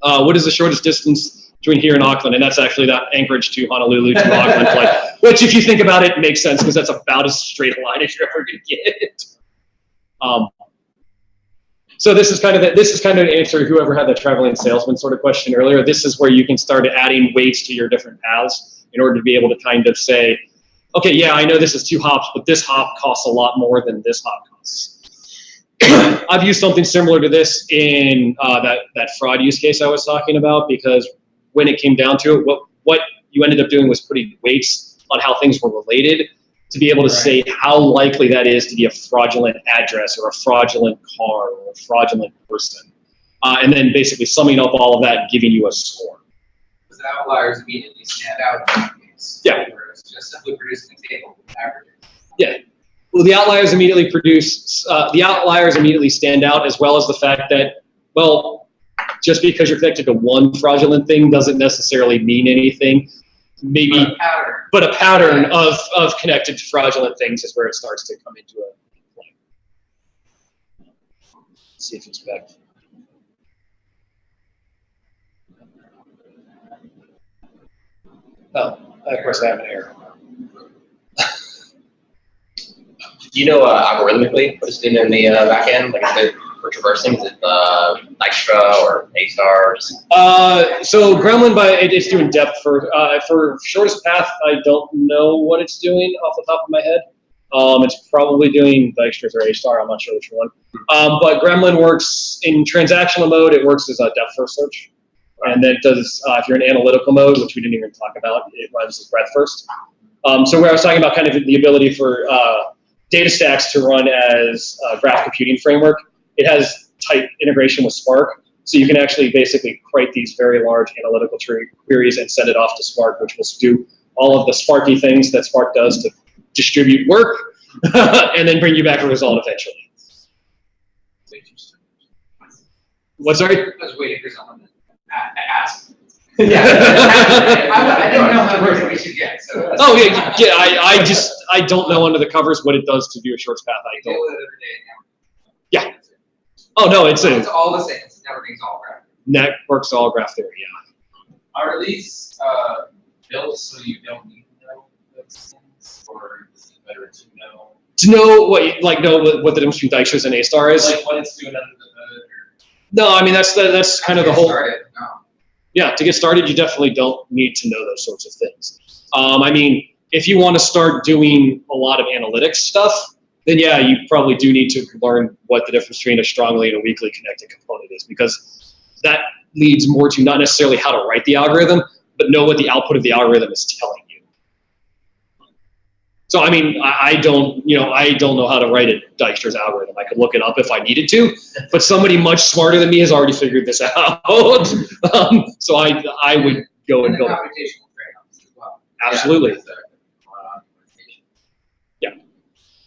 What is the shortest distance between here and Auckland, and that's actually that Anchorage to Honolulu to Auckland flight, which if you think about it, makes sense because that's about as straight a line as you're ever going to get. So this is kind of an answer to whoever had the traveling salesman sort of question earlier. This is where you can start adding weights to your different paths in order to be able to kind of say, okay, yeah, I know this is 2 hops, but this hop costs a lot more than this hop costs. I've used something similar to this in that fraud use case I was talking about, because when it came down to it, what you ended up doing was putting weights on how things were related to be able to say how likely that is to be a fraudulent address or a fraudulent car or a fraudulent person. And then basically summing up all of that and giving you a score. Because the outliers immediately stand out in that case. Yeah. Whereas just simply producing a table with averages. Yeah. Well, the outliers immediately stand out, as well as the fact that, well, just because you're connected to one fraudulent thing doesn't necessarily mean anything. Maybe, but a pattern of connected to fraudulent things is where it starts to come into a point. Let's see if it's back. Oh, of course I have an error. Do you know algorithmically what it's doing in the back end? Like, is it for traversing? Is it Dijkstra or A-star? So Gremlin, it's doing depth for shortest path. I don't know what it's doing off the top of my head. It's probably doing Dijkstra or A-star. I'm not sure which one. But Gremlin works in transactional mode. It works as a depth first search, and then it does if you're in analytical mode, which we didn't even talk about. It runs as breadth first. So where I was talking about kind of the ability for data stacks to run as a graph computing framework, it has tight integration with Spark. So you can actually basically create these very large analytical queries and send it off to Spark, which will do all of the Sparky things that Spark does to distribute work and then bring you back a result eventually. What, sorry? I was waiting for someone to ask. Yeah. I didn't know how much we should get. So oh yeah. I don't know under the covers what it does to do a shortest path. I don't. Yeah. Oh no, it's all the same. Everything's all graph. Networks all graph theory. Yeah. Are these built so you don't need to know those things, or is it better to know? To know what the difference between Dijkstra and A-star is. Like what it's doing under the hood. No, I mean that's kind of the whole. No. Yeah, to get started, you definitely don't need to know those sorts of things. I mean, if you want to start doing a lot of analytics stuff, then yeah, you probably do need to learn what the difference between a strongly and a weakly connected component is, because that leads more to not necessarily how to write the algorithm, but know what the output of the algorithm is telling you. So I mean, I don't know how to write a Dijkstra's algorithm. I could look it up if I needed to, but somebody much smarter than me has already figured this out. So I would go and build it. Computational trade-offs as well. Absolutely. Yeah.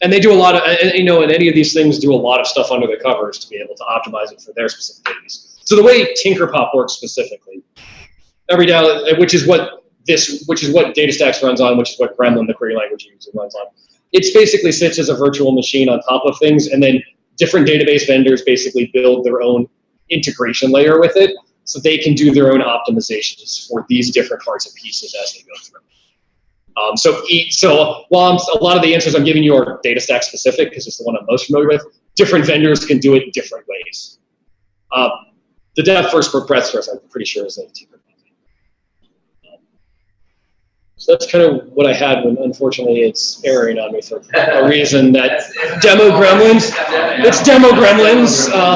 And they do a lot of, and any of these things do a lot of stuff under the covers to be able to optimize it for their specific needs. So the way Tinkerpop works specifically, every day, which is what DataStax runs on, which is what Gremlin, the query language user, runs on. It basically sits as a virtual machine on top of things, and then different database vendors basically build their own integration layer with it, so they can do their own optimizations for these different parts and pieces as they go through. So while a lot of the answers I'm giving you are DataStax specific, because it's the one I'm most familiar with, different vendors can do it different ways. The depth first for breadth first, I'm pretty sure is a Tinkerpop. So that's kind of what I had when, unfortunately, it's erroring on me for a reason that demo gremlins. It's demo gremlins. What I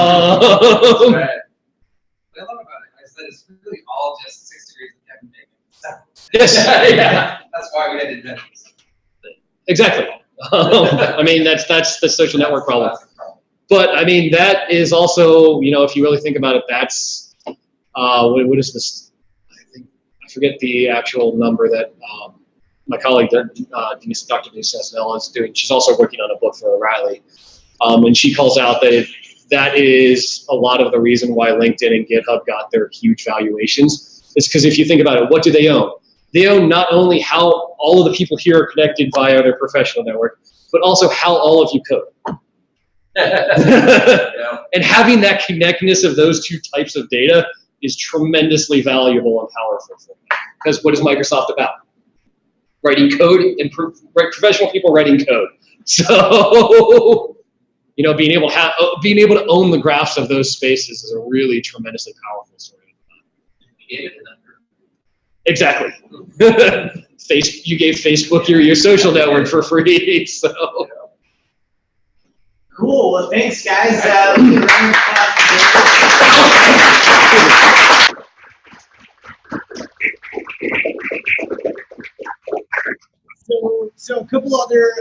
love about it is that it's really all just 6 degrees of Kevin Bacon. Yes. Yeah. That's why we had inventors. Exactly. I mean, that's the social network problem. But I mean, that is also, if you really think about it, that's what is this? I forget the actual number that my colleague, Dr. Denise Snell, is doing. She's also working on a book for O'Reilly. And she calls out that that is a lot of the reason why LinkedIn and GitHub got their huge valuations. It's because if you think about it, what do they own? They own not only how all of the people here are connected via their professional network, but also how all of you code. And having that connectedness of those two types of data is tremendously valuable and powerful for me. Because what is Microsoft about? Writing code and professional people writing code. So, you know, being able to own the graphs of those spaces is a really tremendously powerful story. Exactly. You gave Facebook your social network for free, so. Cool. Well, thanks, guys. So a couple other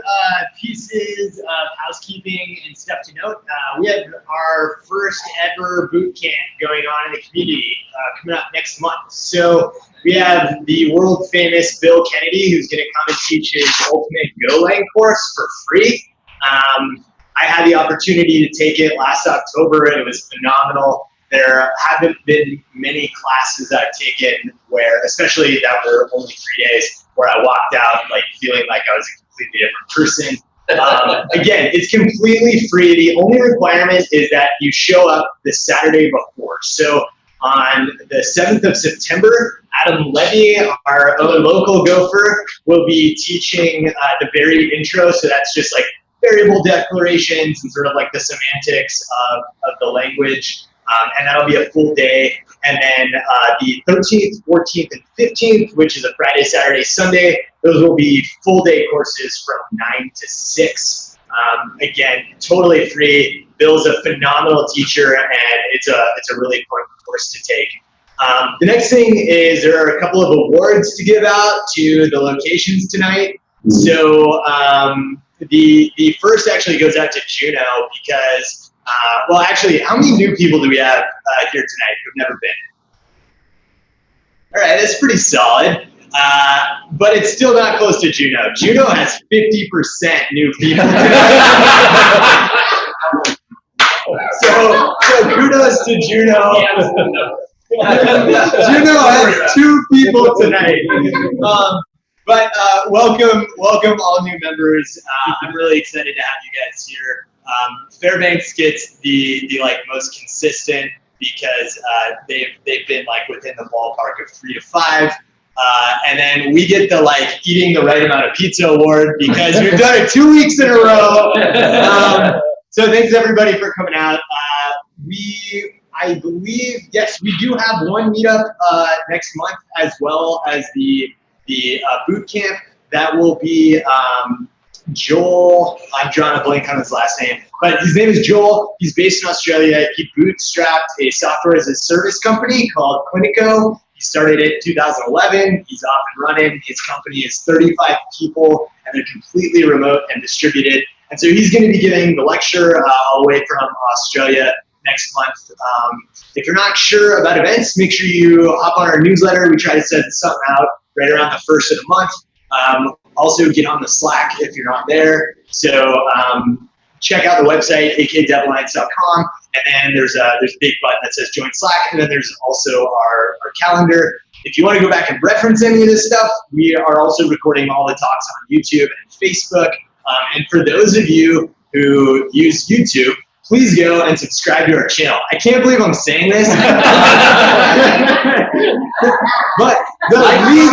pieces of housekeeping and stuff to note. We have our first ever boot camp going on in the community coming up next month. So we have the world famous Bill Kennedy, who's going to come and teach his ultimate Golang course for free. I had the opportunity to take it last October, and it was phenomenal. There haven't been many classes that I've taken where, especially that were only 3 days, where I walked out like feeling like I was a completely different person. Again, it's completely free. The only requirement is that you show up the Saturday before. So on the 7th of September, Adam Levy, our own local gopher, will be teaching the very intro. So that's just like variable declarations and sort of like the semantics of the language. And that'll be a full day. And then the 13th, 14th, and 15th, which is a Friday, Saturday, Sunday, those will be full day courses from 9 to 6. Again, totally free. Bill's a phenomenal teacher, and it's a really important course to take. The next thing is there are a couple of awards to give out to the locations tonight. So the first actually goes out to Juno because well, actually, how many new people do we have here tonight who've never been? All right, that's pretty solid. But it's still not close to Juno. Juno has 50% new people. So kudos to Juno. Juno has 2 people tonight. But welcome all new members. I'm really excited to have you guys here. Fairbanks gets the like most consistent because they've been like within the ballpark of 3 to 5, and then we get the like eating the right amount of pizza award because we've done it 2 weeks in a row. So thanks everybody for coming out. I believe, yes, we do have one meetup next month as well as the boot camp. That will be Joel, I'm drawing a blank on his last name, but his name is Joel. He's based in Australia. He bootstrapped a software as a service company called Clinico. He started it in 2011. He's off and running. His company is 35 people, and they're completely remote and distributed. And so he's going to be giving the lecture all the way from Australia next month. If you're not sure about events, make sure you hop on our newsletter. We try to send something out right around the first of the month. Also get on the Slack if you're not there. So check out the website, akdeadlines.com, and then there's a big button that says join Slack, and then there's also our calendar. If you want to go back and reference any of this stuff, we are also recording all the talks on YouTube and Facebook. And for those of you who use YouTube, please go and subscribe to our channel. I can't believe I'm saying this. But the reason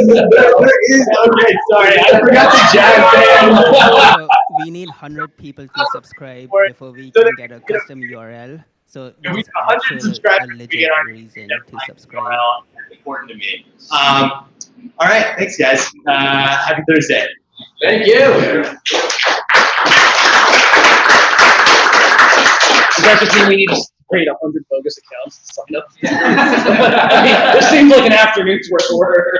there is, okay, sorry, I forgot the jazz band. So we need 100 people to subscribe before we can get a custom URL. So that's actually a legit reason to subscribe. Important to me. All right, thanks guys. Happy Thursday. Thank you. Does that just mean we need to create 100 bogus accounts to sign up? I mean, this seems like an afternoon's worth of work.